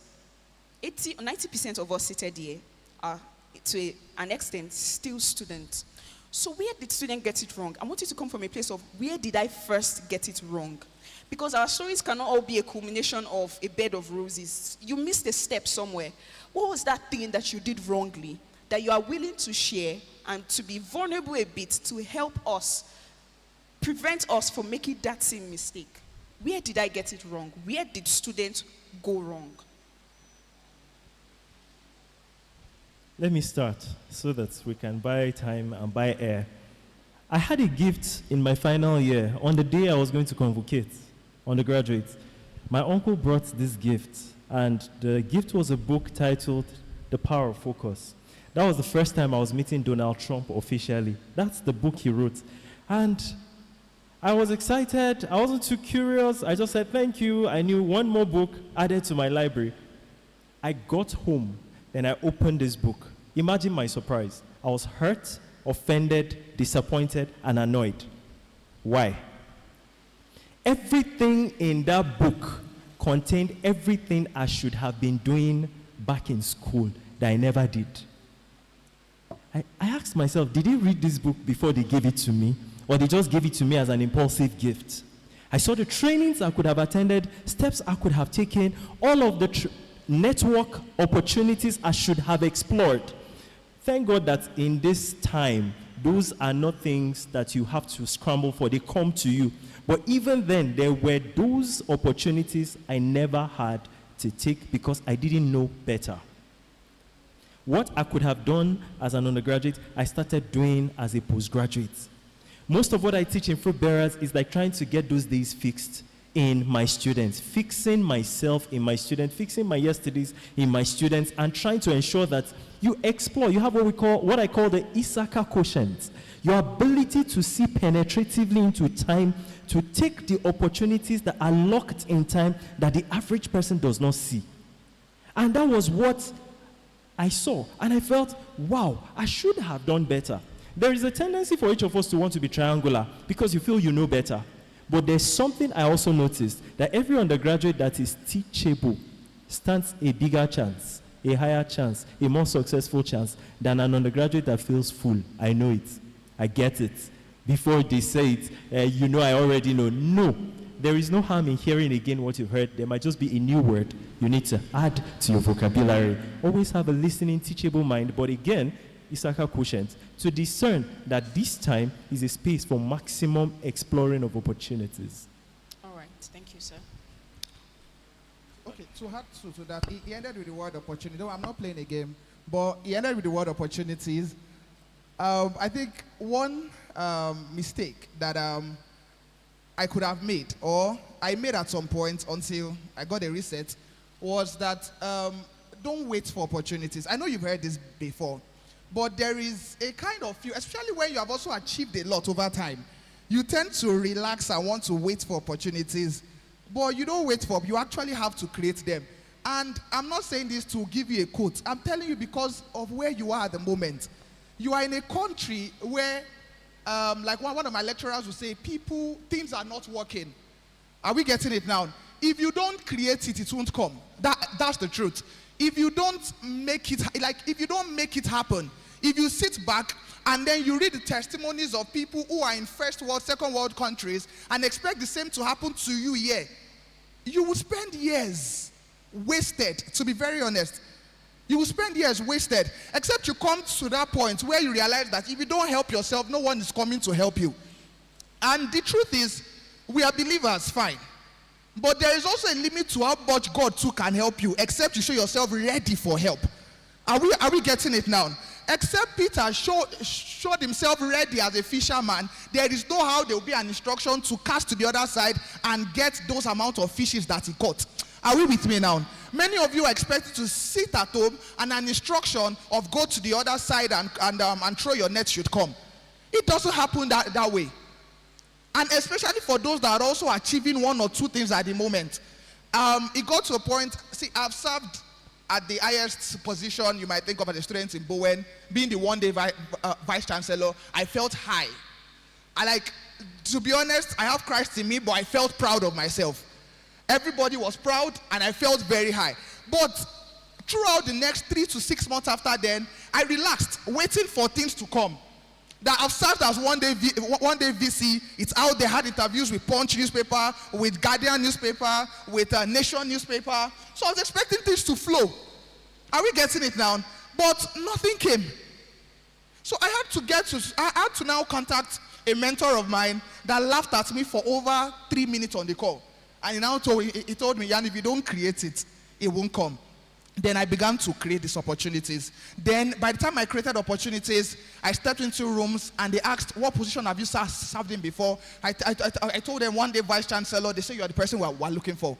90% of us seated here are, to an extent, still students. So where did students get it wrong? I want you to come from a place of, where did I first get it wrong? Because our stories cannot all be a culmination of a bed of roses. You missed a step somewhere. What was that thing that you did wrongly that you are willing to share and to be vulnerable a bit to help us, prevent us from making that same mistake? Where did I get it wrong? Where did students go wrong? Let me start so that we can buy time and buy air. I had a gift in my final year. On the day I was going to convocate undergraduates, my uncle brought this gift, and the gift was a book titled The Power of Focus. That was the first time I was meeting Donald Trump officially. That's the book he wrote. And I was excited. I wasn't too curious. I just said, thank you. I knew one more book added to my library. I got home, and I opened this book. Imagine my surprise. I was hurt, offended, disappointed, and annoyed. Why? Everything in that book contained everything I should have been doing back in school that I never did. I asked myself, did he read this book before they gave it to me? Or they just gave it to me as an impulsive gift? I saw the trainings I could have attended, steps I could have taken, all of the network opportunities I should have explored. Thank God that in this time, those are not things that you have to scramble for. They come to you. But even then, there were those opportunities I never had to take because I didn't know better. What I could have done as an undergraduate, I started doing as a postgraduate. Most of what I teach in Fruit Bearers is like trying to get those days fixed in my students, fixing myself in my students, fixing my yesterdays in my students, and trying to ensure that you explore. You have what I call the Issachar quotient, your ability to see penetratively into time, to take the opportunities that are locked in time that the average person does not see. And that was what I saw. And I felt, wow, I should have done better. There is a tendency for each of us to want to be triangular because you feel you know better. But there's something I also noticed, that every undergraduate that is teachable stands a bigger chance, a higher chance, a more successful chance than an undergraduate that feels full. I know it. I get it. Before they say it, I already know. No, there is no harm in hearing again what you've heard. There might just be a new word you need to add to your vocabulary. Always have a listening, teachable mind. But again, Issachar quotient to discern that this time is a space for maximum exploring of opportunities. All right. Thank you, sir. Okay, to add to that, he ended with the word opportunity. No, I'm not playing a game, but he ended with the word opportunities. I think one mistake that I could have made, or I made at some point until I got a reset, was that don't wait for opportunities. I know you've heard this before, but there is a kind of fear, especially when you have also achieved a lot over time. You tend to relax and want to wait for opportunities, but you don't wait for them. You actually have to create them. And I'm not saying this to give you a quote. I'm telling you because of where you are at the moment. You are in a country where, like one of my lecturers would say, things are not working. Are we getting it now? If you don't create it, it won't come. That's the truth. If you don't make it, if you don't make it happen, if you sit back and then you read the testimonies of people who are in first world, second world countries and expect the same to happen to you here, you will spend years wasted, to be very honest. You will spend years wasted, except you come to that point where you realize that if you don't help yourself, no one is coming to help you. And the truth is, we are believers, fine. But there is also a limit to how much God too can help you, except you show yourself ready for help. Are we getting it now? Except Peter showed himself ready as a fisherman, there is no how there will be an instruction to cast to the other side and get those amount of fishes that he caught. Are we with me now? Many of you are expected to sit at home and an instruction of go to the other side and throw your net should come. It doesn't happen that way. And especially for those that are also achieving one or two things at the moment. It got to a point, see, I've served at the highest position you might think of as a student in Bowen, being the one-day vice chancellor. I felt high. To be honest, I have Christ in me, but I felt proud of myself. Everybody was proud, and I felt very high. But throughout the next 3 to 6 months after then, I relaxed, waiting for things to come. That I've served as one day VC. It's out there, had interviews with Punch newspaper, with Guardian newspaper, with Nation newspaper. So I was expecting things to flow. Are we getting it now? But nothing came. So I had to now contact a mentor of mine that laughed at me for over 3 minutes on the call. And he told me, Jan, if you don't create it, it won't come. Then I began to create these opportunities. Then by the time I created opportunities, I stepped into rooms and they asked, what position have you served in before? I told them one day vice chancellor. They say you are the person we're looking for.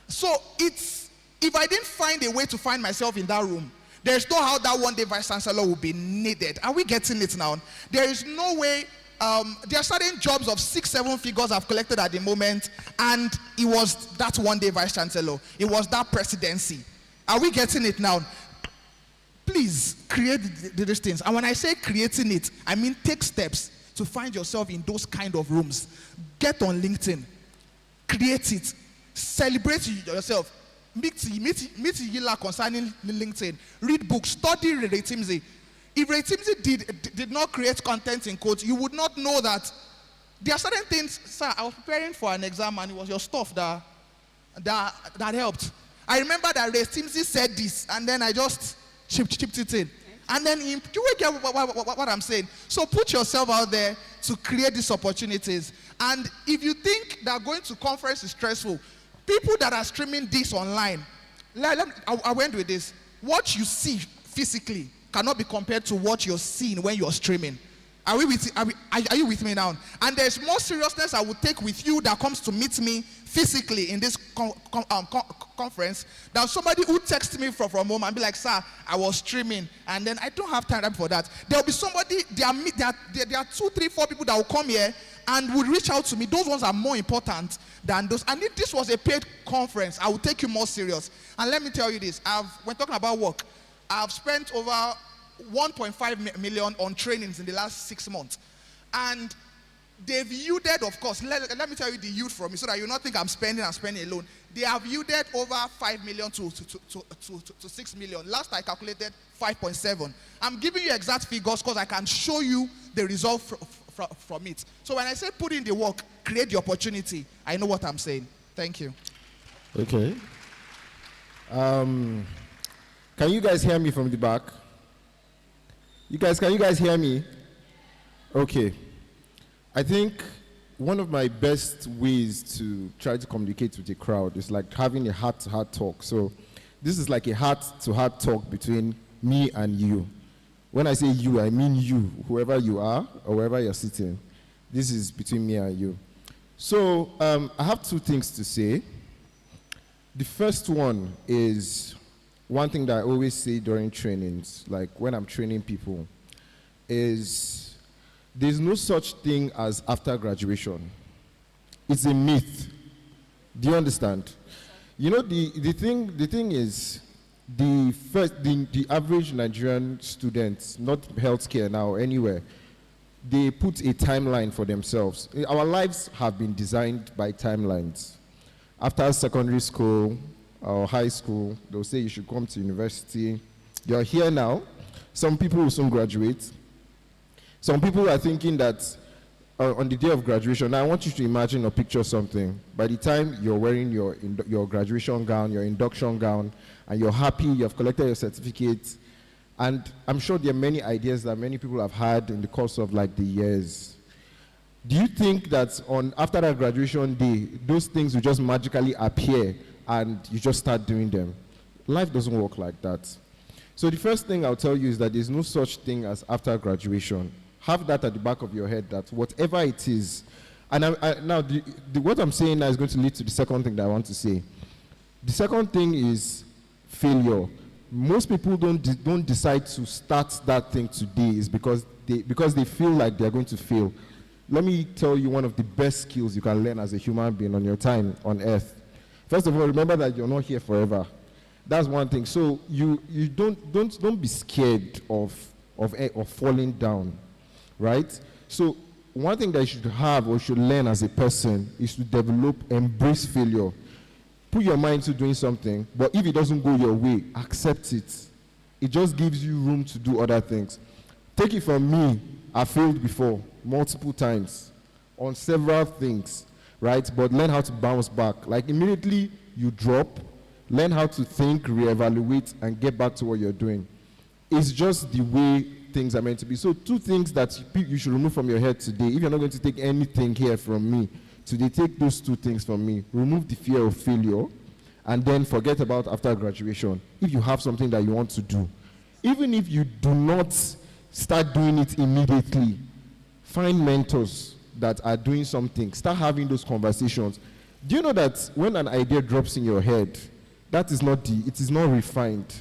So if I didn't find a way to find myself in that room, there's no how that one day vice chancellor will be needed. Are we getting it now? There is no way. There are certain jobs of 6-7 figures I've collected at the moment, and it was that one day vice chancellor. It was that presidency. Are we getting it now? Please create these things. And when I say creating it, I mean take steps to find yourself in those kind of rooms. Get on LinkedIn. Create it. Celebrate yourself. Meet Yila concerning LinkedIn. Read books. Study Ray Timsey. If Ray Timsey did not create content in quotes, you would not know that there are certain things. Sir, I was preparing for an exam and it was your stuff that helped. I remember that Ray Timsey said this, and then I just chipped it in. And then you will get what I'm saying. So put yourself out there to create these opportunities. And if you think that going to conference is stressful, people that are streaming this online, I went with this. What you see physically cannot be compared to what you're seeing when you're streaming. Are you with me now? And there's more seriousness I would take with you that comes to meet me physically in this conference than somebody who texts me from home and be like, sir, I was streaming, and then I don't have time for that. There'll be somebody, there are 2, 3, 4 people that will come here and will reach out to me. Those ones are more important than those. And if this was a paid conference, I would take you more serious. And let me tell you this, when talking about work, I've spent over 1.5 million on trainings in the last 6 months. And they've yielded, of course, let me tell you the yield from me so that you not think I'm spending alone. They have yielded over 5 million to 6 million. Last I calculated 5.7. I'm giving you exact figures because I can show you the result from it. So when I say put in the work, create the opportunity, I know what I'm saying. Thank you. Okay. Can you guys hear me from the back? Can you guys hear me? Okay. I think one of my best ways to try to communicate with a crowd is like having a heart-to-heart talk. So this is like a heart-to-heart talk between me and you. When I say you, I mean you, whoever you are or wherever you're sitting. This is between me and you. So I have two things to say. The first one is one thing that I always say during trainings, like when I'm training people, is there's no such thing as after graduation. It's a myth. Do you understand? You know, the thing is, the average Nigerian student, not healthcare now, anywhere, they put a timeline for themselves. Our lives have been designed by timelines. After secondary school or high school, they'll say you should come to university. You're here now. Some people will soon graduate. Some people are thinking that on the day of graduation, now I want you to imagine or picture something. By the time you're wearing your graduation gown, your induction gown, and you're happy, you've collected your certificate, and I'm sure there are many ideas that many people have had in the course of like the years. Do you think that after that graduation day, those things will just magically appear and you just start doing them? Life doesn't work like that. So the first thing I'll tell you is that there's no such thing as after graduation. Have that at the back of your head, that whatever it is, and what I'm saying now is going to lead to the second thing that I want to say. The second thing is failure. Most people don't decide to start that thing today is because they feel like they're going to fail. Let me tell you one of the best skills you can learn as a human being on your time on earth. First of all, remember that you're not here forever. That's one thing. So you don't be scared of falling down, right? So one thing that you should have or should learn as a person is to embrace failure. Put your mind to doing something, but if it doesn't go your way, accept it. It just gives you room to do other things. Take it from me, I failed before, multiple times, on several things, right? But learn how to bounce back. Like immediately you drop, learn how to think, reevaluate, and get back to what you're doing. It's just the way things are meant to be. So 2 things that you should remove from your head today. If you're not going to take anything here from me, today take those 2 things from me. Remove the fear of failure, and then forget about after graduation. If you have something that you want to do, even if you do not start doing it immediately, find mentors that are doing something. Start having those conversations. Do you know that when an idea drops in your head, it is not refined.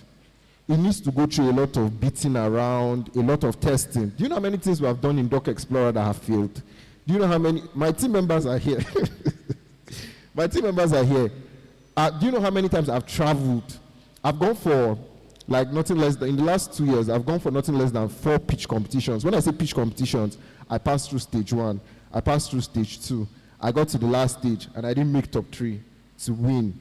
It needs to go through a lot of beating around, a lot of testing. Do you know how many things we have done in Doc Explorer that have failed? Do you know how many? My team members are here. My team members are here. Do you know how many times I've traveled? I've gone for like nothing less than, in the last 2 years, I've gone for nothing less than 4 pitch competitions. When I say pitch competitions, I passed through stage 1, I passed through stage 2, I got to the last stage, and I didn't make top 3 to win.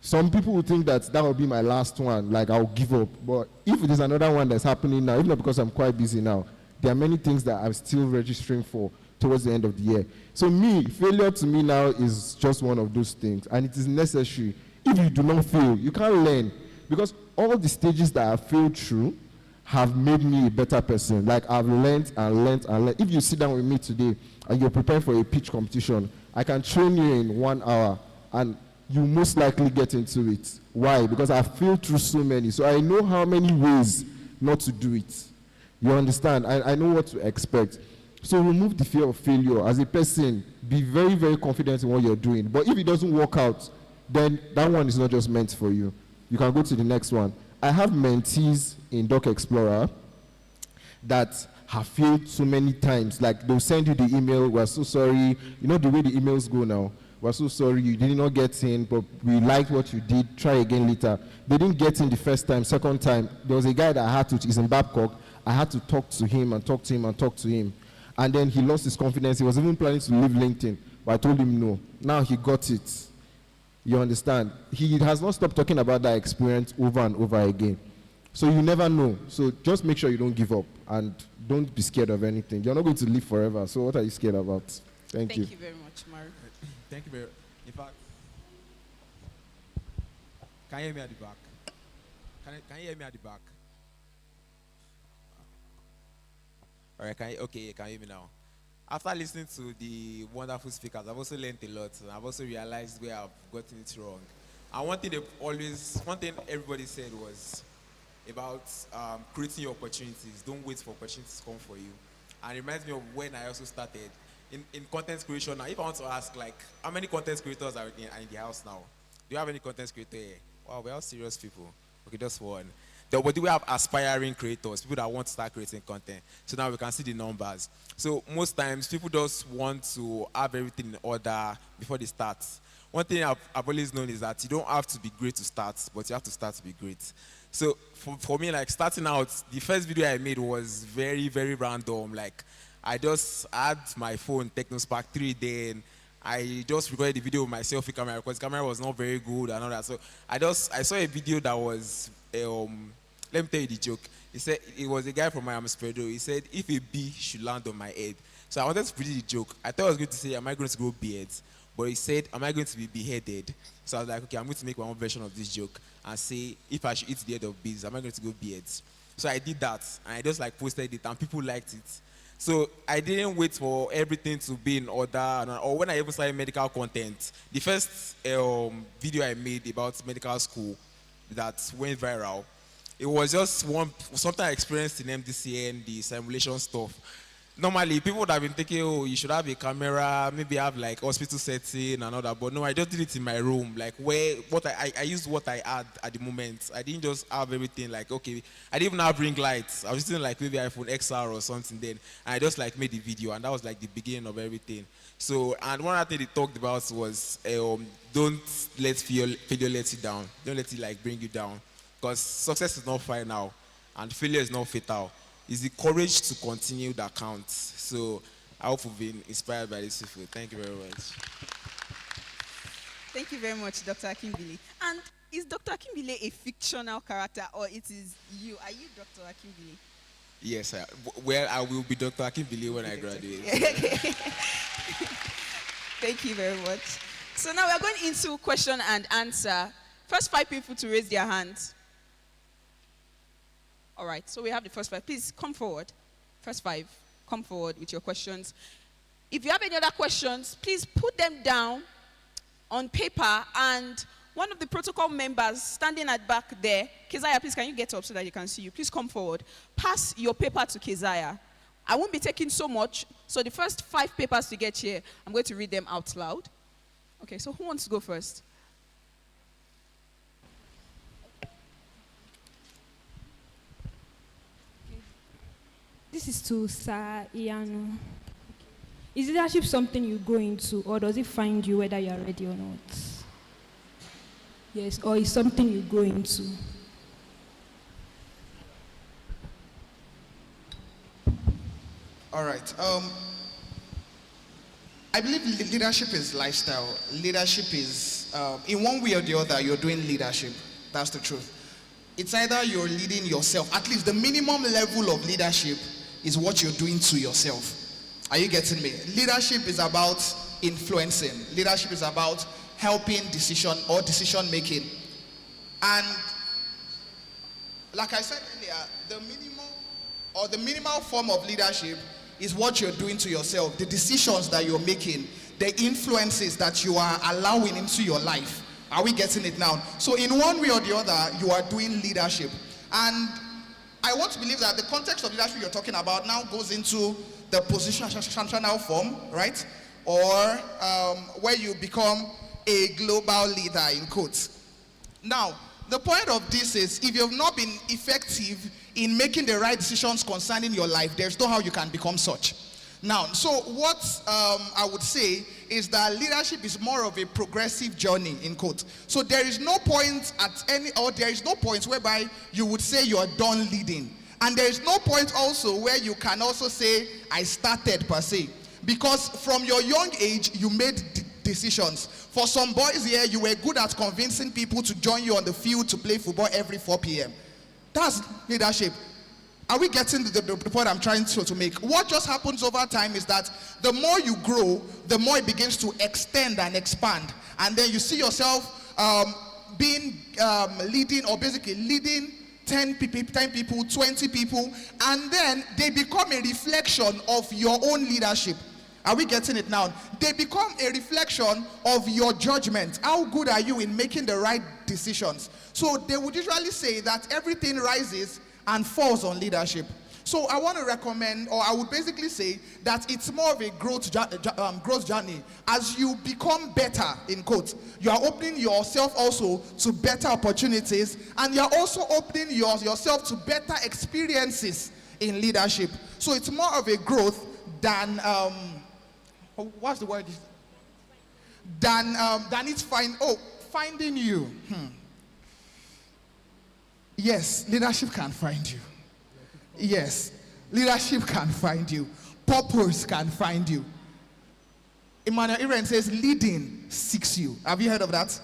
Some people would think that will be my last one, like I'll give up. But if there's another one that's happening now, even though because I'm quite busy now, there are many things that I'm still registering for towards the end of the year. So failure to me now is just one of those things, and it is necessary. If you do not fail, you can't learn, because all the stages that I failed through have made me a better person. Like I've learned and learned and learned. If you sit down with me today and you're preparing for a pitch competition, I can train you in 1 hour and you most likely get into it. Why? Because I've failed through so many. So I know how many ways not to do it. You understand? I know what to expect. So remove the fear of failure. As a person, be very, very confident in what you're doing. But if it doesn't work out, then that one is not just meant for you. You can go to the next one. I have mentees in Doc Explorer that have failed so many times. Like they'll send you the email, we're so sorry. You know the way the emails go now. We're so sorry you did not get in, but we liked what you did. Try again later. They didn't get in the first time, second time. There was a guy that I had to, he's in Babcock. I had to talk to him and talk to him and talk to him. And then he lost his confidence. He was even planning to leave LinkedIn, but I told him no. Now he got it. You understand? He has not stopped talking about that experience over and over again. So you never know. So just make sure you don't give up and don't be scared of anything. You're not going to live forever. So what are you scared about? Thank you. Thank you very much, Mark. Thank you very much. In fact, can you hear me at the back? Can you hear me at the back? All right, okay, can you hear me now? After listening to the wonderful speakers, I've also learned a lot. And I've also realized where I've gotten it wrong. And one thing everybody said was about creating your opportunities. Don't wait for opportunities to come for you. And it reminds me of when I also started in content creation. Now, if I want to ask, like, how many content creators are in the house now? Do you have any content creator here? Wow, we're all serious people. Okay, just one. But do we have aspiring creators, people that want to start creating content? So now we can see the numbers. So most times, people just want to have everything in order before they start. One thing I've always known is that you don't have to be great to start, but you have to start to be great. So for me, like starting out, the first video I made was very, very random. Like I just had my phone, Technospark 3, then I just recorded the video with my selfie camera because the camera was not very good and all that. So I saw a video that was, let me tell you the joke. He said, it was a guy from Miami Spredo. He said, if a bee should land on my head. So I wanted to predict the joke. I thought I was going to say, am I going to grow beards? But he said, am I going to be beheaded? So I was like, okay, I'm going to make my own version of this joke and say, if I should eat the head of bees, am I going to grow beards? So I did that, and I just like posted it, and people liked it. So I didn't wait for everything to be in order, or when I even started medical content, the first video I made about medical school that went viral, it was just something I experienced in MDCN, the simulation stuff. Normally, people would have been thinking, oh, you should have a camera, maybe have like hospital setting and all that. But no, I just did it in my room. Like I used what I had at the moment. I didn't just have everything like, okay, I didn't even have ring lights. I was using like maybe iPhone XR or something then. And I just like made the video, and that was like the beginning of everything. So, and one other thing they talked about was don't let failure let you down. Don't let it like bring you down. Because success is not final and failure is not fatal. It's the courage to continue that counts. So I hope you've been inspired by this video. Thank you very much. Thank you very much, Dr. Akimbili. And is Dr. Akimbili a fictional character, or it is you? Are you Dr. Akimbili? Yes, well, I will be Dr. Akimbili when I graduate. Thank you very much. So now we are going into question and answer. First 5 people to raise their hands. All right, so we have the first 5. Please come forward. First 5, come forward with your questions. If you have any other questions, please put them down on paper, and one of the protocol members standing at back there, Keziah, please can you get up so that you can see you? Please come forward. Pass your paper to Keziah. I won't be taking so much, so the first 5 papers to get here, I'm going to read them out loud. Okay, so who wants to go first? This is to Sir Iyanu. Is leadership something you go into, or does it find you whether you are ready or not? Yes, or is something you go into? All right. I believe leadership is lifestyle. Leadership is, in one way or the other, you're doing leadership. That's the truth. It's either you're leading yourself. At least the minimum level of leadership is what you're doing to yourself. Are you getting me? Leadership is about influencing. Leadership is about helping decision making. And like I said earlier, the minimal form of leadership is what you're doing to yourself, the decisions that you're making, the influences that you are allowing into your life. Are we getting it now? So in one way or the other, you are doing leadership. And I want to believe that the context of leadership you're talking about now goes into the positional form, right? Or where you become a global leader, in quotes. Now, the point of this is, if you have not been effective in making the right decisions concerning your life, there's no how you can become such. Now, so what I would say is that leadership is more of a progressive journey, in quotes. So there is no point there is no point whereby you would say you're done leading. And there is no point also where you can also say, I started per se. Because from your young age, you made decisions. For some boys here, you were good at convincing people to join you on the field to play football every 4 p.m. That's leadership. Are we getting the point I'm trying to make? What just happens over time is that the more you grow, the more it begins to extend and expand. And then you see yourself being leading, or basically leading 10 people, 20 people, and then they become a reflection of your own leadership. Are we getting it now? They become a reflection of your judgment. How good are you in making the right decisions? So they would usually say that everything rises and falls on leadership. So I want to recommend, or I would basically say that it's more of a growth journey. As you become better, in quotes, you are opening yourself also to better opportunities, and you're also opening yourself to better experiences in leadership. So it's more of a growth than, what's the word? Than it's finding you. Yes, leadership can find you. Yes, leadership can find you. Purpose can find you. Emmanuel Iren says, leading seeks you. Have you heard of that?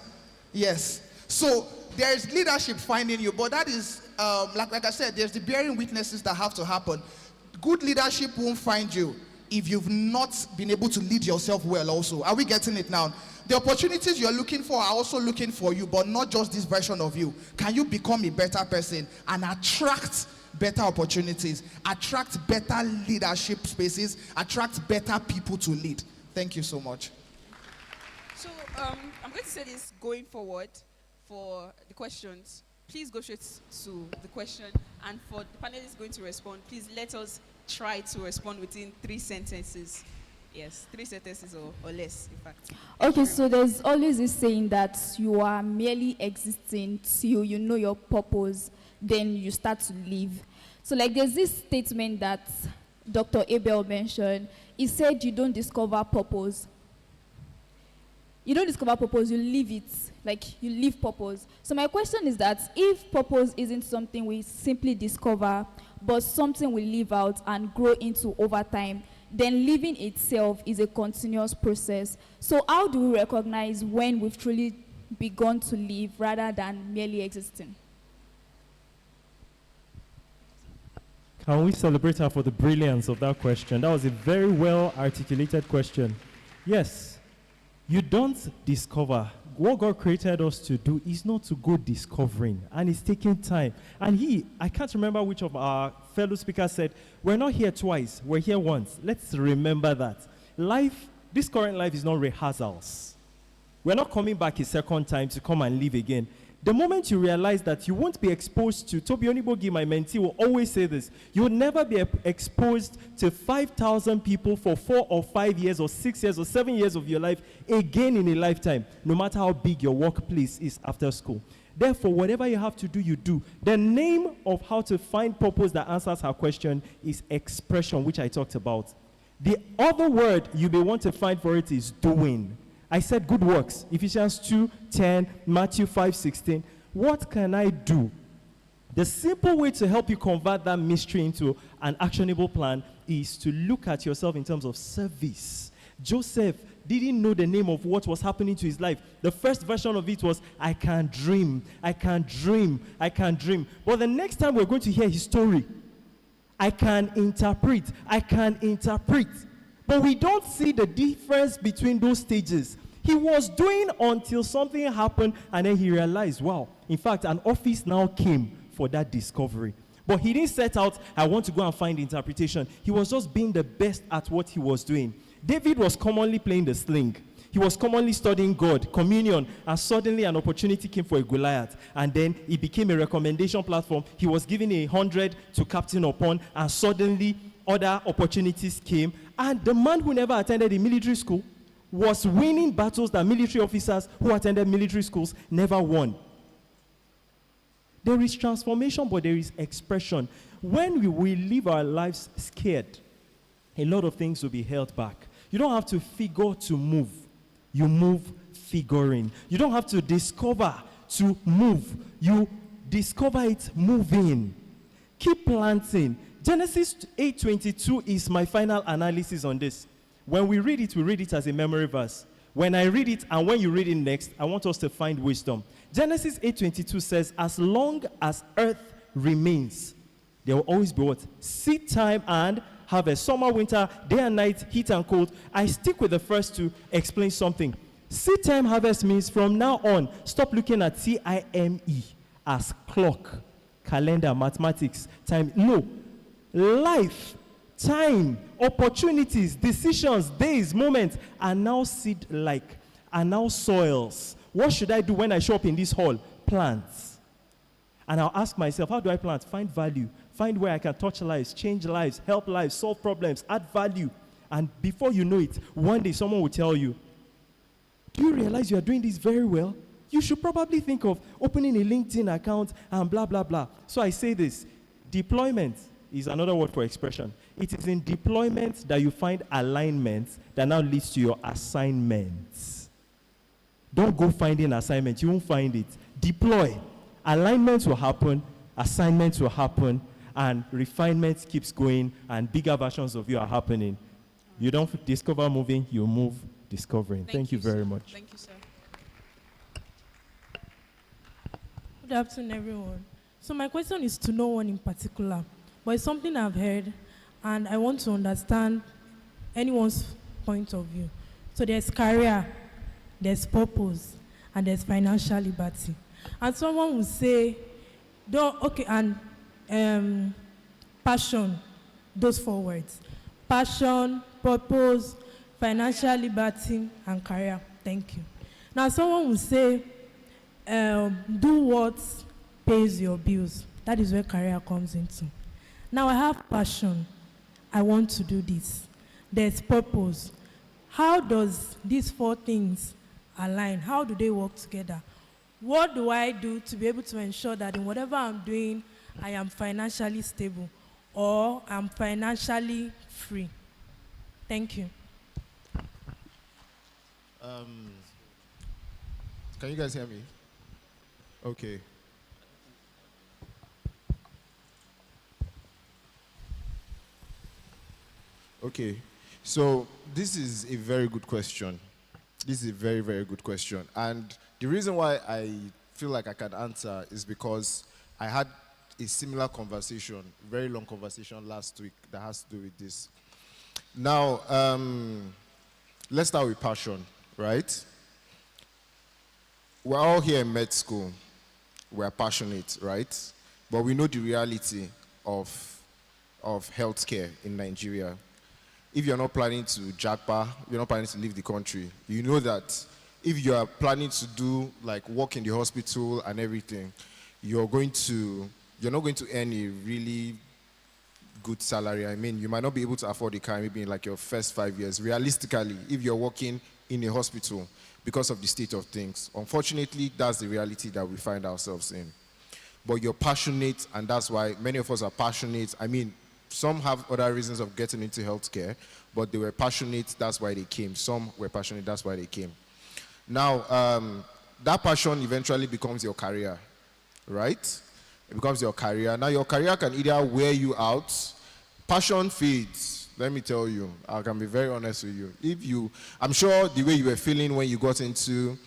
Yes. So there is leadership finding you, but that is, like I said, there's the bearing witnesses that have to happen. Good leadership won't find you if you've not been able to lead yourself well also. Are we getting it now? The opportunities you're looking for are also looking for you, but not just this version of you. Can you become a better person and attract better opportunities, attract better leadership spaces, attract better people to lead? Thank you so much. So I'm going to say this going forward for the questions. Please go straight to the question, and for the panelists going to respond, please let us try to respond within 3 sentences. Yes, 3 sentences or less, in fact. Okay, so there's always this saying that you are merely existing till you know your purpose, then you start to live. So like there's this statement that Dr. Abel mentioned. He said you don't discover purpose. You don't discover purpose, you live it. Like you live purpose. So my question is that if purpose isn't something we simply discover, but something we live out and grow into over time, then living itself is a continuous process. So how do we recognize when we've truly begun to live rather than merely existing? Can we celebrate her for the brilliance of that question? That was a very well articulated question. Yes, you don't discover. What God created us to do is not to go discovering, and it's taking time. And I can't remember which of our fellow speakers said, we're not here twice, we're here once. Let's remember that. Life, this current life is not rehearsals. We're not coming back a second time to come and live again. The moment you realize that you won't be exposed to, Toby Onibogi, my mentee, will always say this, you will never be exposed to 5,000 people for 4 or 5 years or 6 years or 7 years of your life again in a lifetime, no matter how big your workplace is after school. Therefore, whatever you have to do, you do. The name of how to find purpose that answers her question is expression, which I talked about. The other word you may want to find for it is doing. I said good works, Ephesians 2:10, Matthew 5:16. What can I do? The simple way to help you convert that mystery into an actionable plan is to look at yourself in terms of service. Joseph didn't know the name of what was happening to his life. The first version of it was, I can dream, I can dream, I can dream. But the next time we're going to hear his story, I can interpret, I can interpret. But we don't see the difference between those stages. He was doing until something happened, and then he realized, wow, in fact, an office now came for that discovery. But he didn't set out, I want to go and find interpretation. He was just being the best at what he was doing. David was commonly playing the sling. He was commonly studying God, communion, and suddenly an opportunity came for a Goliath. And then it became a recommendation platform. He was given 100 to captain upon, and suddenly other opportunities came. And the man who never attended a military school was winning battles that military officers who attended military schools never won. There is transformation, but there is expression. When we live our lives scared, a lot of things will be held back. You don't have to figure to move. You move figuring. You don't have to discover to move. You discover it moving. Keep planting. Genesis 8:22 is my final analysis on this. When we read it as a memory verse. When I read it and when you read it next, I want us to find wisdom. Genesis 8:22 says, as long as earth remains, there will always be what? Seed time and harvest. Summer, winter, day and night, heat and cold. I stick with the first to explain something. Seed time harvest means from now on, stop looking at TIME as clock, calendar, mathematics, time. No. Life, time, opportunities, decisions, days, moments are now seed-like, are now soils. What should I do when I show up in this hall? Plant. And I'll ask myself, how do I plant? Find value. Find where I can touch lives, change lives, help lives, solve problems, add value. And before you know it, one day someone will tell you, do you realize you are doing this very well? You should probably think of opening a LinkedIn account and blah, blah, blah. So I say this, deployment is another word for expression. It is in deployment that you find alignment that now leads to your assignments. Don't go finding assignments. You won't find it. Deploy. Alignments will happen, assignments will happen, and refinement keeps going, and bigger versions of you are happening. You don't discover moving, you move discovering. Thank you very much. Thank you, sir. Good afternoon, everyone. So my question is to no one in particular, but it's something I've heard, and I want to understand anyone's point of view. So there's career, there's purpose, and there's financial liberty. And someone will say, passion, those 4 words. Passion, purpose, financial liberty, and career. Thank you. Now someone will say, do what pays your bills. That is where career comes into. Now I have passion. I want to do this. There's purpose. How does these 4 things align? How do they work together? What do I do to be able to ensure that in whatever I'm doing, I am financially stable or I'm financially free? Thank you. Can you guys hear me? Okay. Okay. So this is a very good question. This is a very, very good question. And the reason why I feel like I can answer is because I had a similar conversation, very long conversation last week that has to do with this. Now, let's start with passion, right? We're all here in med school. We're passionate, right? But we know the reality of healthcare in Nigeria. If you're not planning to jackpot, you're not planning to leave the country, you know that if you are planning to do like work in the hospital and everything, you're not going to earn a really good salary. I mean, you might not be able to afford a car maybe in like your first 5 years. Realistically, if you're working in a hospital because of the state of things, unfortunately, that's the reality that we find ourselves in. But you're passionate, and that's why many of us are passionate. I mean, some have other reasons of getting into healthcare, but they were passionate, that's why they came. Some were passionate, that's why they came. Now, that passion eventually becomes your career, right? It becomes your career. Now, your career can either wear you out. Passion fades, let me tell you. I can be very honest with you. I'm sure the way you were feeling when you got into,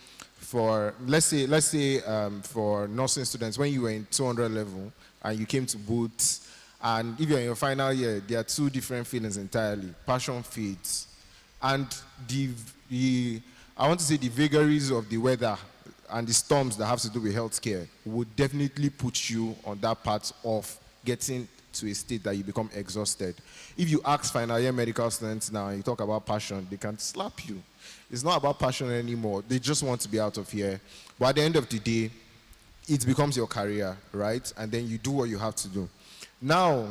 let's say for nursing students, when you were in 200 level and you came to Boots, and if you're in your final year, there are 2 different feelings entirely. Passion fades. And I want to say the vagaries of the weather and the storms that have to do with healthcare would definitely put you on that path of getting to a state that you become exhausted. If you ask final year medical students now and you talk about passion, they can slap you. It's not about passion anymore. They just want to be out of here. But at the end of the day, it becomes your career, right? And then you do what you have to do. Now,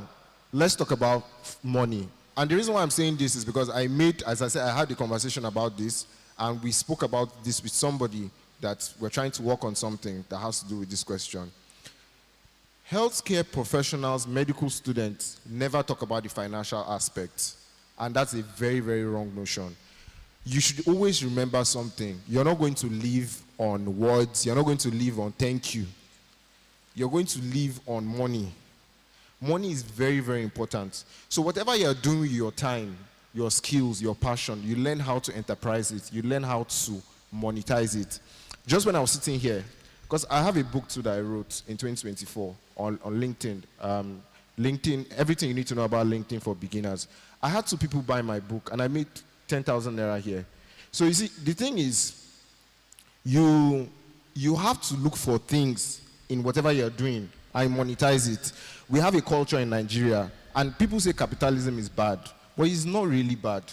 let's talk about money. And the reason why I'm saying this is because as I said, I had a conversation about this, and we spoke about this with somebody that we're trying to work on something that has to do with this question. Healthcare professionals, medical students, never talk about the financial aspect. And that's a very, very wrong notion. You should always remember something. You're not going to live on words. You're not going to live on thank you. You're going to live on money. Money is very, very important. So whatever you're doing with your time, your skills, your passion, you learn how to enterprise it. You learn how to monetize it. Just when I was sitting here, because I have a book too that I wrote in 2024 on LinkedIn. LinkedIn, everything you need to know about LinkedIn for beginners. I had 2 people buy my book, and I made 10,000 naira here. So you see, the thing is, you have to look for things in whatever you're doing and monetize it. We have a culture in Nigeria, and people say capitalism is bad, but it's not really bad.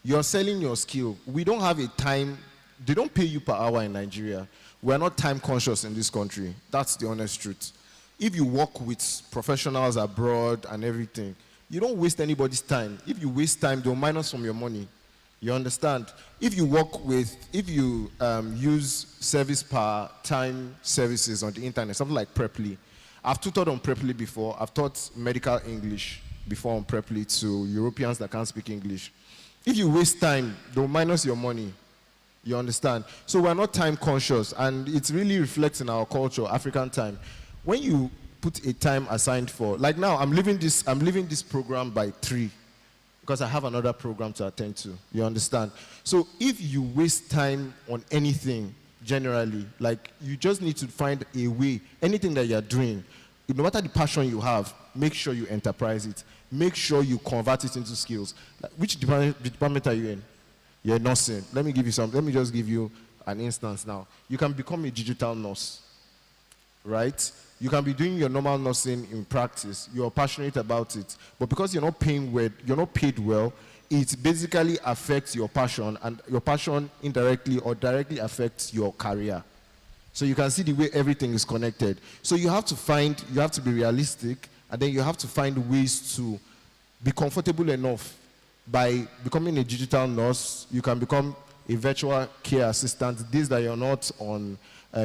You're selling your skill. We don't have a time, they don't pay you per hour in Nigeria. We're not time conscious in this country. That's the honest truth. If you work with professionals abroad and everything, you don't waste anybody's time. If you waste time, they'll minus from your money. You understand? If you use service per time services on the internet, something like Preply. I've tutored on Preply before. I've taught medical English before on Preply to Europeans that can't speak English. If you waste time, they'll minus your money. You understand? So we're not time conscious, and it really reflects in our culture, African time. When you put a time assigned for, like now, I'm leaving this program by 3 because I have another program to attend to. You understand? So if you waste time on anything, generally, like you just need to find a way, anything that you're doing, no matter the passion you have, make sure you enterprise it. Make sure you convert it into skills. Like, which department are you in? You're nursing. Let me just give you an instance now. You can become a digital nurse, right? You can be doing your normal nursing in practice. You're passionate about it. But because you're not paid well, it basically affects your passion, and your passion indirectly or directly affects your career. So you can see the way everything is connected. So you have to be realistic, and then you have to find ways to be comfortable enough. By becoming a digital nurse, you can become a virtual care assistant. Days that you're not on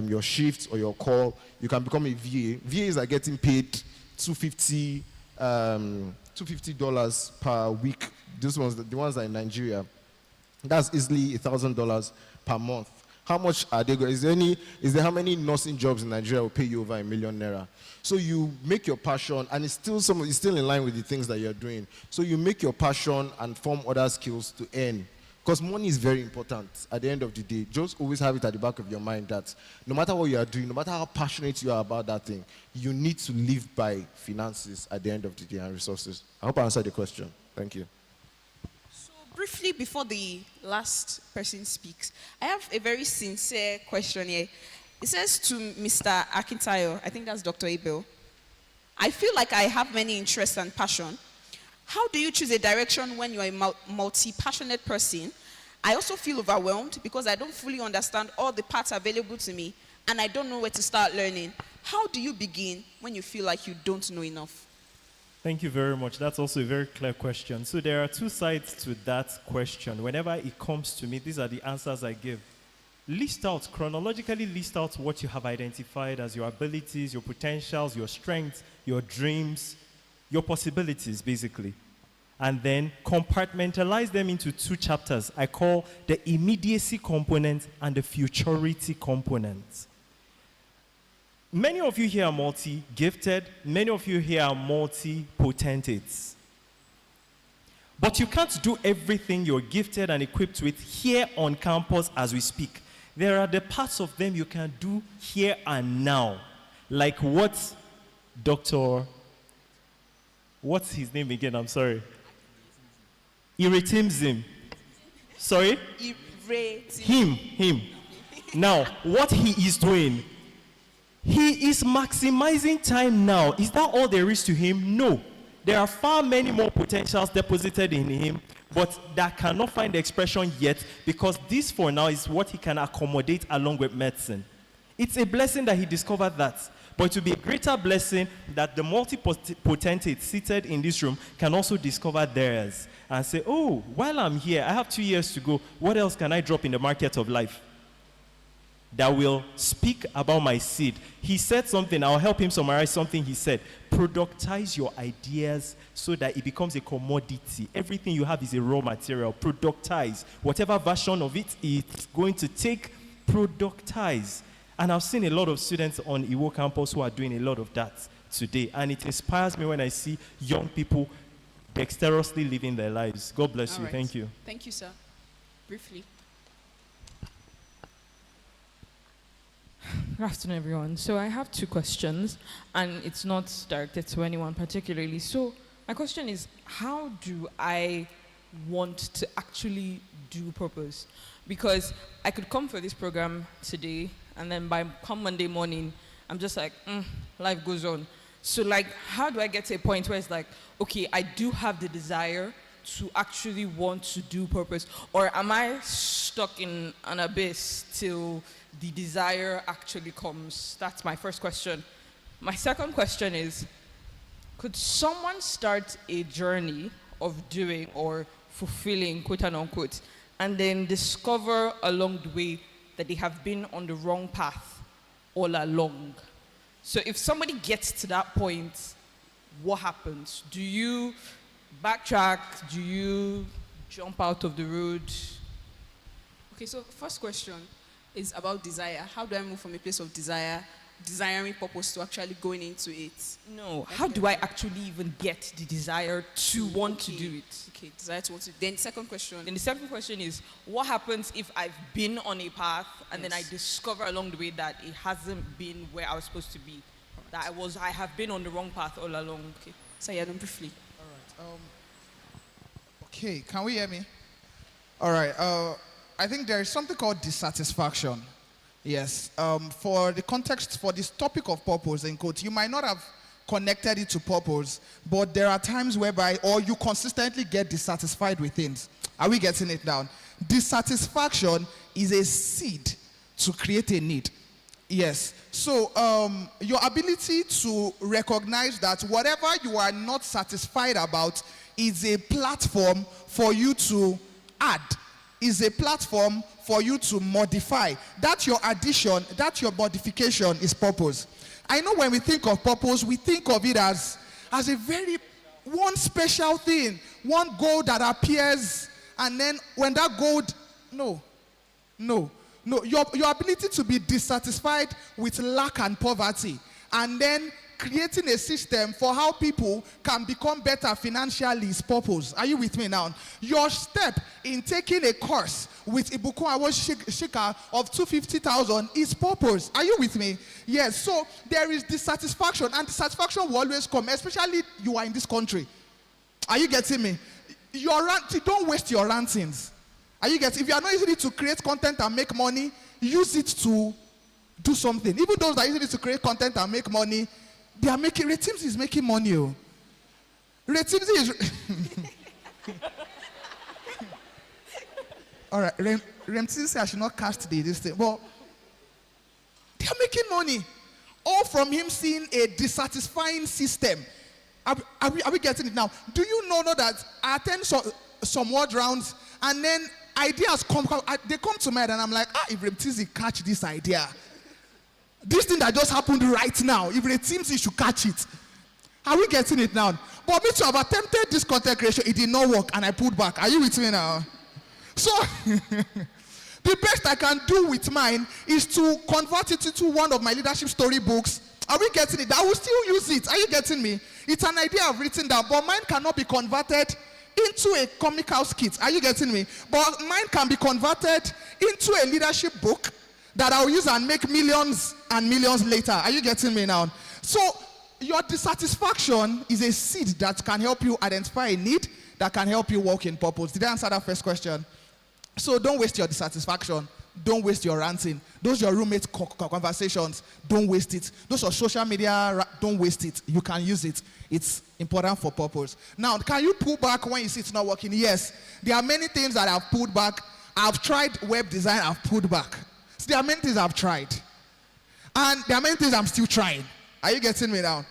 your shift or your call, you can become a VA. VAs are getting paid $250 per week. The ones that are in Nigeria. That's easily $1,000 per month. How much are they going? Is there how many nursing jobs in Nigeria will pay you over ₦1 million? So you make your passion, and it's still in line with the things that you're doing. So you make your passion and form other skills to earn. Because money is very important at the end of the day. Just always have it at the back of your mind that no matter what you are doing, no matter how passionate you are about that thing, you need to live by finances at the end of the day and resources. I hope I answered the question. Thank you. Briefly, before the last person speaks, I have a very sincere question here. It says to Mr. Akintayo, I think that's Dr. Abel, I feel like I have many interests and passion. How do you choose a direction when you're a multi-passionate person? I also feel overwhelmed because I don't fully understand all the parts available to me, and I don't know where to start learning. How do you begin when you feel like you don't know enough? Thank you very much. That's also a very clear question. So there are two sides to that question. Whenever it comes to me, these are the answers I give. Chronologically list out what you have identified as your abilities, your potentials, your strengths, your dreams, your possibilities, basically. And then compartmentalize them into 2 chapters. I call the immediacy component and the futurity component. Many of you here are multi-gifted. Many of you here are multi-potentates. But you can't do everything you're gifted and equipped with here on campus as we speak. There are the parts of them you can do here and now. Like what what's his name again? I'm sorry. Iritimzim. Sorry? Him. Now, what he is doing, he is maximizing time now. Is that all there is to him? No. There are far many more potentials deposited in him, but that cannot find expression yet because this for now is what he can accommodate along with medicine. It's a blessing that he discovered that. But it will be a greater blessing that the multi-potentate seated in this room can also discover theirs and say, oh, while I'm here, I have 2 years to go. What else can I drop in the market of life that will speak about my seed? He said something. I'll help him summarize something he said. Productize your ideas so that it becomes a commodity. Everything you have is a raw material. Productize. Whatever version of it it's going to take, productize. And I've seen a lot of students on Iwo campus who are doing a lot of that today. And it inspires me when I see young people dexterously living their lives. God bless you. Right. Thank you. Thank you, sir. Briefly. Good afternoon, everyone. So I have 2 questions, and it's not directed to anyone particularly. So my question is, how do I want to actually do purpose? Because I could come for this program today, and then come Monday morning, I'm just like, life goes on. So like, how do I get to a point where it's like, okay, I do have the desire to actually want to do purpose? Or am I stuck in an abyss till the desire actually comes? That's my first question. My second question is, could someone start a journey of doing or fulfilling, quote and unquote, and then discover along the way that they have been on the wrong path all along? So if somebody gets to that point, what happens? Do you backtrack? Do you jump out of the road? Okay, so first question is about desire. How do I move from a place of desire, desiring purpose, to actually going into it? No, how do I actually even get the desire to want to do it? Okay, desire to want to. Then second question. Then the second question is, what happens if I've been on a path and then I discover along the way that it hasn't been where I was supposed to be? That I have been on the wrong path all along. Okay. So yeah, briefly. All right. Okay, can we hear me? All right. I think there is something called dissatisfaction. Yes. For the context, for this topic of purpose, in quotes, you might not have connected it to purpose, but there are times whereby, or you consistently get dissatisfied with things. Are we getting it down? Dissatisfaction is a seed to create a need. Yes. So your ability to recognize that whatever you are not satisfied about is a platform for you to add, is a platform for you to modify. That your addition, that your modification is purpose. I know when we think of purpose, we think of it as a very one special thing, one goal that appears, and then when that goal, no. Your ability to be dissatisfied with lack and poverty, and then creating a system for how people can become better financially is purpose. Are you with me now? Your step in taking a course with Ibukun Awoshika of 250,000 is purpose. Are you with me? Yes. So there is dissatisfaction, and dissatisfaction will always come, especially you are in this country. Are you getting me? Don't waste your rantings. Are you getting? If you are not using it to create content and make money, use it to do something. Even those that use it to create content and make money, they are making, Retimzi is making money. Oh. Retimzi is... All right, Retimzi said I should not cast this thing. But they are making money. All from him seeing a dissatisfying system. Are we getting it now? Do you know that I attend some word rounds, and then ideas come to mind, and I'm like, if Retimzi catch this idea, this thing that just happened right now, if Retimzi should catch it. Are we getting it now? But me too, I've attempted this content creation, it did not work, and I pulled back. Are you with me now? So, the best I can do with mine is to convert it into one of my leadership storybooks. Are we getting it? I will still use it. Are you getting me? It's an idea I've written down, but mine cannot be converted into a comical skit. Are you getting me? But mine can be converted into a leadership book that I'll use and make millions and millions later. Are you getting me now? So your dissatisfaction is a seed that can help you identify a need, that can help you walk in purpose. Did I answer that first question? So don't waste your dissatisfaction. Don't waste your ranting. Those your roommate conversations, don't waste it. Those your social media, don't waste it. You can use it. It's important for purpose. Now, can you pull back when you see it's not working? Yes. There are many things that I've pulled back. I've tried web design, I've pulled back. So there are many things I've tried. And there are many things I'm still trying. Are you getting me now?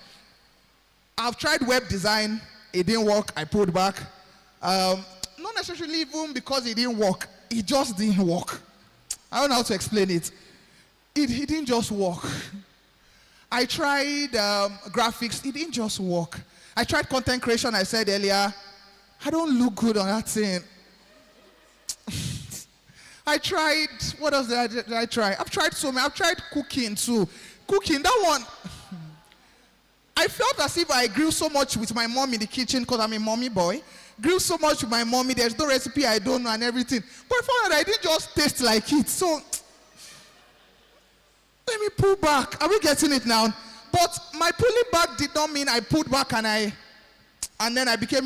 I've tried web design. It didn't work. I pulled back. Not necessarily even because it didn't work. It just didn't work. I don't know how to explain it. It didn't just work. I tried graphics. It didn't just work. I tried content creation, I said earlier. I don't look good on that thing. I tried, what else did I try? I've tried so many. I've tried cooking too. Cooking, that one, I felt as if I grew so much with my mom in the kitchen because I'm a mommy boy. Grew so much with my mommy, there's no recipe I don't know and everything. But I found out I didn't just taste like it. So, let me pull back. Are we getting it now? But my pulling back did not mean I pulled back and then I became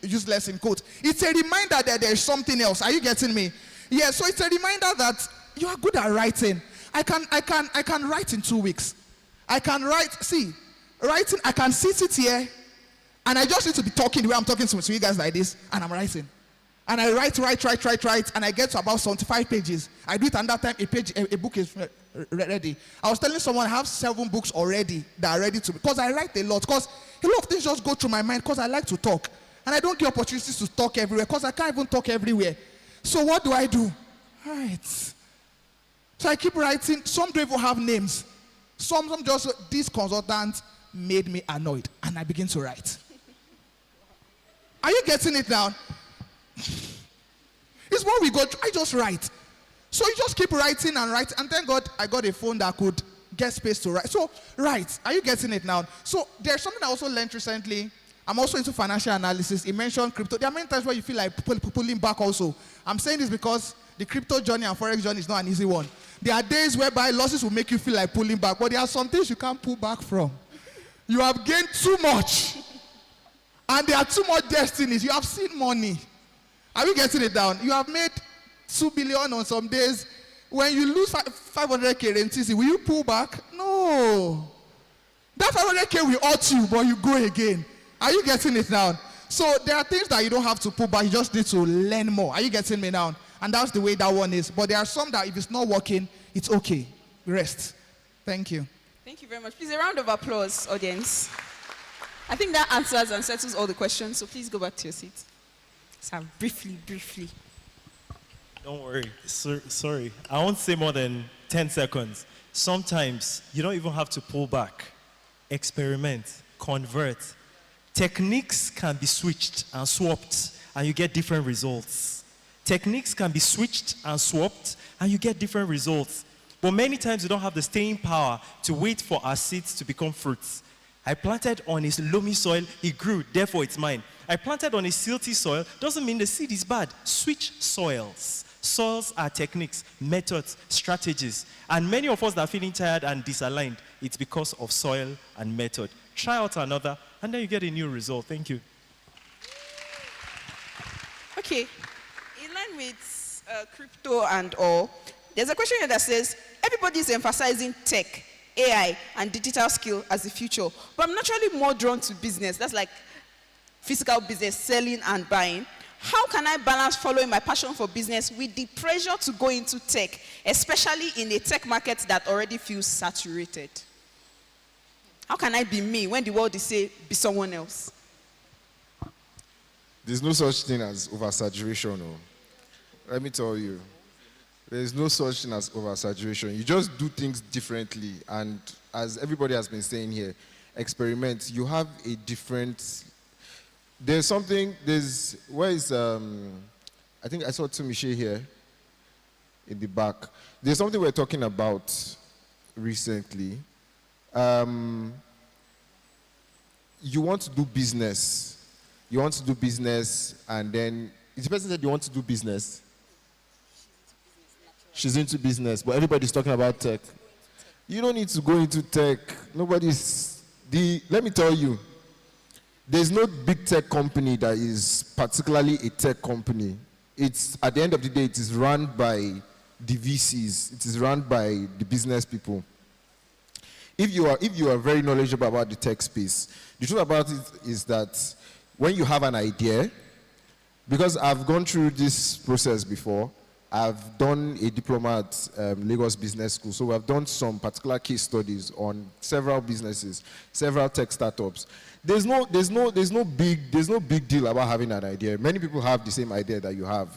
useless in quotes. It's a reminder that there's something else. Are you getting me? Yeah, so it's a reminder that you are good at writing. I can write in 2 weeks. I can write, see, writing, I can sit here, and I just need to be talking the way I'm talking to you guys like this, and I'm writing. And I write, and I get to about 75 pages. I do it, and that time a book is ready. I was telling someone I have 7 books already that are ready to, because I write a lot, because a lot of things just go through my mind, because I like to talk. And I don't get opportunities to talk everywhere, because I can't even talk everywhere. So what do? Right. So I keep writing. Some don't even have names. Some just, this consultant made me annoyed, and I begin to write. Are you getting it now? It's what we go through. I just write. So you just keep writing, and thank God I got a phone that could get space to write. So write. Are you getting it now? So there's something I also learned recently. I'm also into financial analysis. He mentioned crypto. There are many times where you feel like pulling back also. I'm saying this because the crypto journey and forex journey is not an easy one. There are days whereby losses will make you feel like pulling back, but there are some things you can't pull back from. You have gained too much, and there are too much destinies. You have seen money. Are we getting it down? You have made 2 billion on some days. When you lose 500k rentisi, will you pull back? No. That 500k will hurt you, but you go again. Are you getting it now? So there are things that you don't have to pull back. You just need to learn more. Are you getting me now? And that's the way that one is. But there are some that if it's not working, it's okay. Rest. Thank you. Thank you very much. Please, a round of applause, audience. I think that answers and settles all the questions, so please go back to your seat. So briefly. Don't worry. Sorry. I won't say more than 10 seconds. Sometimes you don't even have to pull back. Experiment. Convert. Techniques can be switched and swapped, and you get different results. Techniques can be switched and swapped, and you get different results. But many times we don't have the staying power to wait for our seeds to become fruits. I planted on a loamy soil, it grew, therefore it's mine. I planted on a silty soil, doesn't mean the seed is bad. Switch soils. Soils are techniques, methods, strategies. And many of us that are feeling tired and disaligned, it's because of soil and method. Try out another, and then you get a new result. Thank you. Okay. In line with crypto and all, there's a question here that says, everybody's emphasizing tech, AI, and digital skill as the future. But I'm naturally more drawn to business. That's like physical business, selling and buying. How can I balance following my passion for business with the pressure to go into tech, especially in a tech market that already feels saturated? How can I be me when the world is saying, be someone else? There's no such thing as oversaturation. Let me tell you. There's no such thing as oversaturation. You just do things differently. And as everybody has been saying here, experiment. You have a different... There's something... I think I saw Tumishe here in the back. There's something we're talking about recently. You want to do business. You want to do business, and then... The person said you want to do business. She's into business, but everybody's talking about tech. You don't need to go into tech. Let me tell you, there's no big tech company that is particularly a tech company. It's, at the end of the day, it is run by the VCs. It is run by the business people. If you are very knowledgeable about the tech space, the truth about it is that when you have an idea, because I've gone through this process before, I've done a diploma at Lagos Business School, so I've done some particular case studies on several businesses, several tech startups. There's no big deal about having an idea. Many people have the same idea that you have,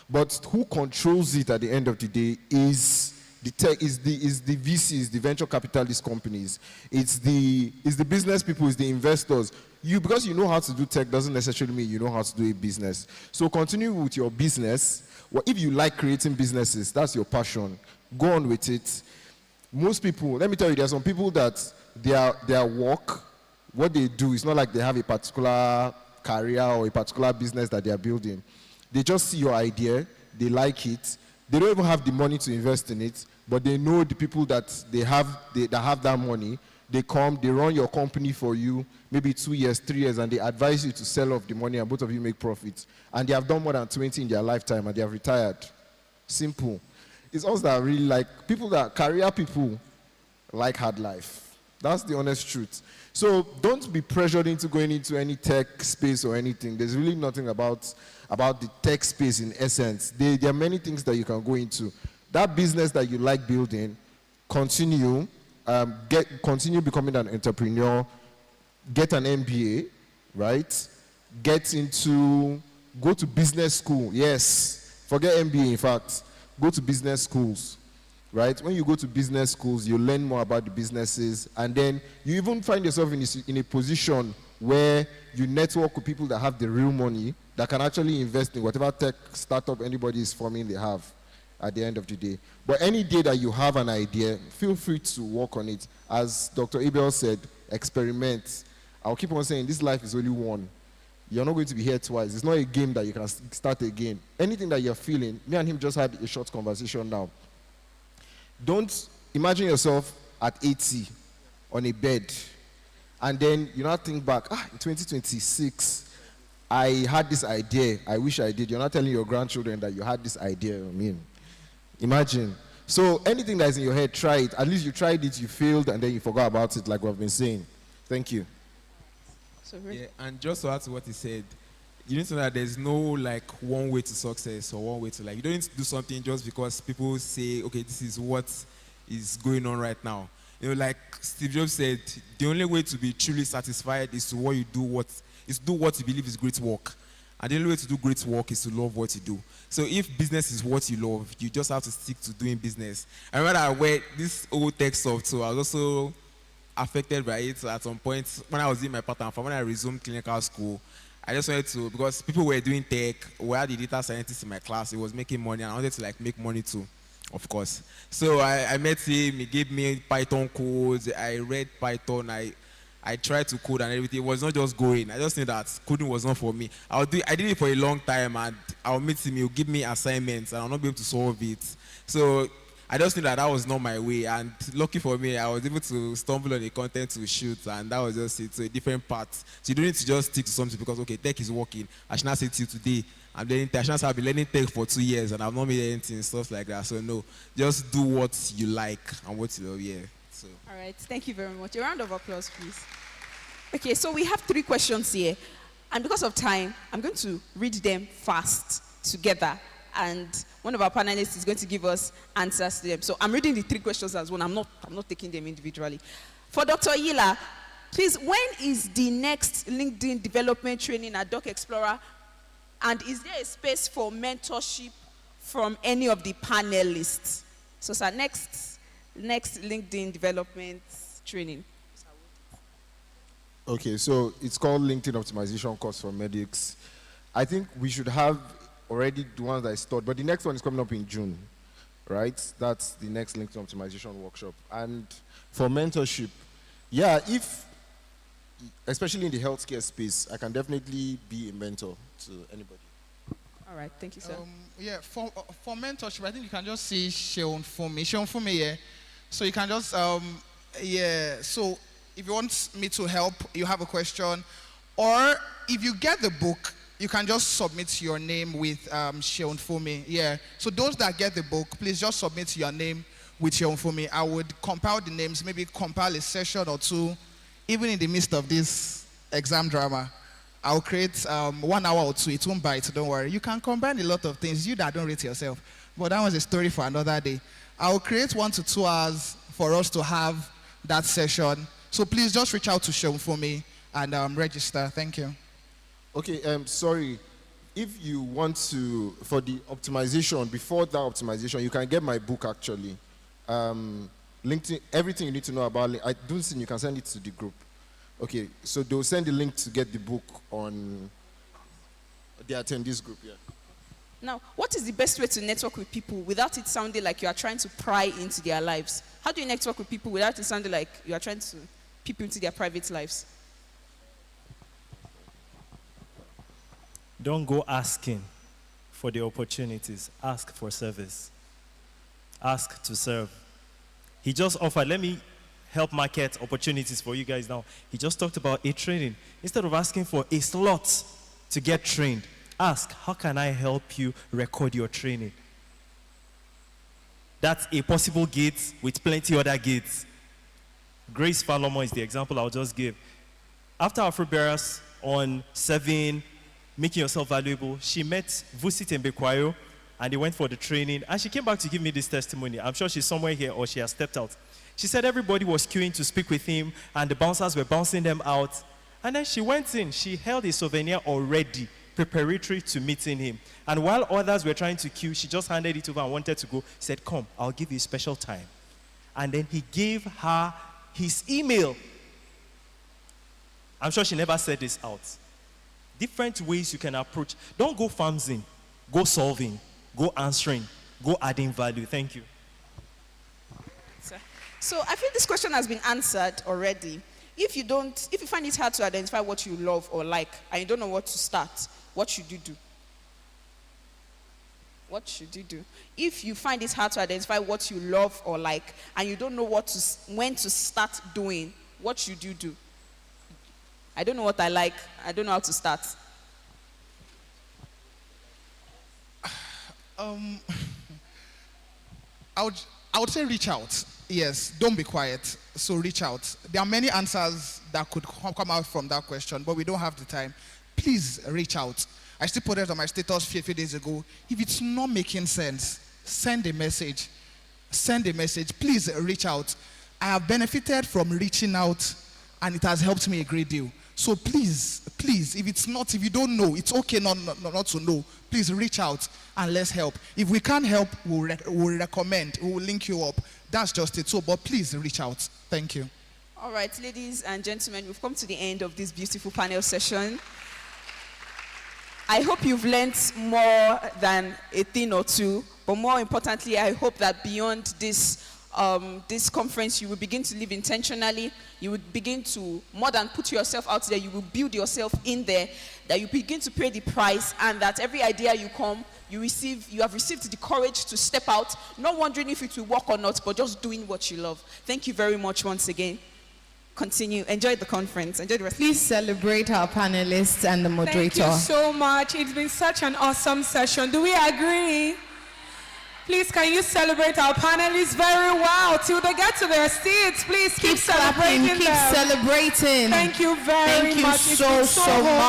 but who controls it at the end of the day is the tech, is the VCs, the venture capitalist companies. It's the business people, it's the investors. Because you know how to do tech doesn't necessarily mean you know how to do a business. So continue with your business. Well, if you like creating businesses, that's your passion, go on with it. Most people, let me tell you, there are some people that their work, what they do, it's not like they have a particular career or a particular business that they are building. They just see your idea, they like it, they don't even have the money to invest in it, but they know the people that that have that money. They come, they run your company for you, maybe 2 years, 3 years, and they advise you to sell off the money and both of you make profits. And they have done more than 20 in their lifetime and they have retired. Simple. It's us that really like, career people like hard life. That's the honest truth. So don't be pressured into going into any tech space or anything. There's really nothing about the tech space in essence. There are many things that you can go into. That business that you like building, continue becoming an entrepreneur, get an MBA, right? Go to business school. Yes, forget MBA, in fact. Go to business schools, right? When you go to business schools, you learn more about the businesses, and then you even find yourself in a position where you network with people that have the real money, that can actually invest in whatever tech startup anybody is forming they have at the end of the day. But any day that you have an idea, feel free to work on it. As Dr. Abel said, experiment. I'll keep on saying, this life is only one. You're not going to be here twice. It's not a game that you can start again. Anything that you're feeling, me and him just had a short conversation now. Don't imagine yourself at 80 on a bed, and then you now think back, in 2026, I had this idea, I wish I did. You're not telling your grandchildren that you had this idea. Imagine. So anything that is in your head, try it. At least you tried it, you failed, and then you forgot about it, like we've been saying. Thank you. Yeah, and just to add to what he said, you need to know that there's no like one way to success or one way to you don't need to do something just because people say, okay, this is what is going on right now. Like Steve Jobs said, the only way to be truly satisfied is to do what you believe is great work. And the only way to do great work is to love what you do. So if business is what you love, you just have to stick to doing business. I remember that when this old tech stuff, so I was also affected by it at some point when I was in my part-time, when I resumed clinical school. I just wanted to, because people were doing tech, we had the data scientist in my class, he was making money, and I wanted to make money too, of course. So I met him, he gave me Python codes, I read Python, I tried to code and everything. It was not just going. I just knew that coding was not for me. I did it for a long time, and I'll meet him, he'll give me assignments, and I'll not be able to solve it. So I just knew that was not my way, and lucky for me, I was able to stumble on the content to shoot, and that was just it. So a different part. So you don't need to just stick to something because, okay, tech is working. I should not say to you today, I'm learning tech. I should not have been learning tech for 2 years, and I've not made anything, stuff like that. So no, just do what you like and what you love, yeah. So. All right, thank you very much. A round of applause, please. Okay, so we have 3 questions here, and because of time, I'm going to read them fast together. And one of our panelists is going to give us answers to them. So I'm reading the 3 questions as one. I'm not taking them individually. For Dr. Yila, please, when is the next LinkedIn development training at Doc Explorer? And is there a space for mentorship from any of the panelists? So, sir, next LinkedIn development training. Okay, so it's called LinkedIn Optimization Course for Medics. I think we should have already the ones that I stored, but the next one is coming up in June, right? That's the next LinkedIn Optimization workshop. And for mentorship, yeah, especially in the healthcare space, I can definitely be a mentor to anybody. All right, thank you, sir. Yeah, for mentorship, I think you can just see Sheon Fumi, yeah. So you can just, so if you want me to help, you have a question, or if you get the book, you can just submit your name with Sheon Fumi. Yeah. So those that get the book, please just submit your name with Sheon Fumi. I would compile the names, maybe compile a session or 2, even in the midst of this exam drama. I'll create 1 hour or 2. It won't bite, don't worry. You can combine a lot of things. You that don't rate yourself. But that was a story for another day. I'll create 1 to 2 hours for us to have that session. So please just reach out to Sheon Fumi and register. Thank you. Okay, sorry. If you want to, for the optimization, before that optimization, you can get my book actually. LinkedIn, everything you need to know about it. I don't think you can send it to the group. Okay, so they'll send the link to get the book on the attendees group, yeah. Now, what is the best way to network with people without it sounding like you are trying to pry into their lives? How do you network with people without it sounding like you are trying to peep into their private lives? Don't go asking for the opportunities. Ask for service. Ask to serve. He just offered, let me help market opportunities for you guys now. He just talked about a training. Instead of asking for a slot to get trained, ask, how can I help you record your training? That's a possible gate with plenty other gates. Grace Falomo is the example I'll just give. After our fruit bearers on 7, making yourself valuable, she met Vusit and Bekwayo, and they went for the training, and she came back to give me this testimony. I'm sure she's somewhere here or she has stepped out. She said everybody was queuing to speak with him, and the bouncers were bouncing them out. And then she went in, she held a souvenir already, preparatory to meeting him. And while others were trying to queue, she just handed it over and wanted to go. Said, come, I'll give you a special time. And then he gave her his email. I'm sure she never said this out. Different ways you can approach. Don't go farming, go solving, go answering, go adding value. Thank you. So I feel this question has been answered already. If you find it hard to identify what you love or like, and you don't know what to start, what should you do? What should you do? If you find it hard to identify what you love or like, and you don't know when to start doing, what should you do? I don't know what I like. I don't know how to start. I would say reach out. Yes, don't be quiet. So reach out. There are many answers that could come out from that question, but we don't have the time. Please reach out. I still put it on my status a few days ago. If it's not making sense, send a message. Send a message. Please reach out. I have benefited from reaching out, and it has helped me a great deal. So please, if you don't know, it's okay not to know. Please reach out and let's help. If we can't help, we'll recommend, we'll link you up. That's just it. So, but please reach out. Thank you. All right, ladies and gentlemen, we've come to the end of this beautiful panel session. I hope you've learned more than a thing or two, but more importantly, I hope that beyond this conference, you will begin to live intentionally. You will begin to, more than put yourself out there, you will build yourself in there, that you begin to pay the price, and that every idea you come, you have received the courage to step out, not wondering if it will work or not, but just doing what you love. Thank you very much once again. Continue. Enjoy the conference. Enjoy the rest. Please celebrate our panelists and the moderator. Thank you so much. It's been such an awesome session. Do we agree? Please, can you celebrate our panelists very well till they get to their seats? Please keep celebrating them. Keep celebrating. Thank you very much. Thank you so much.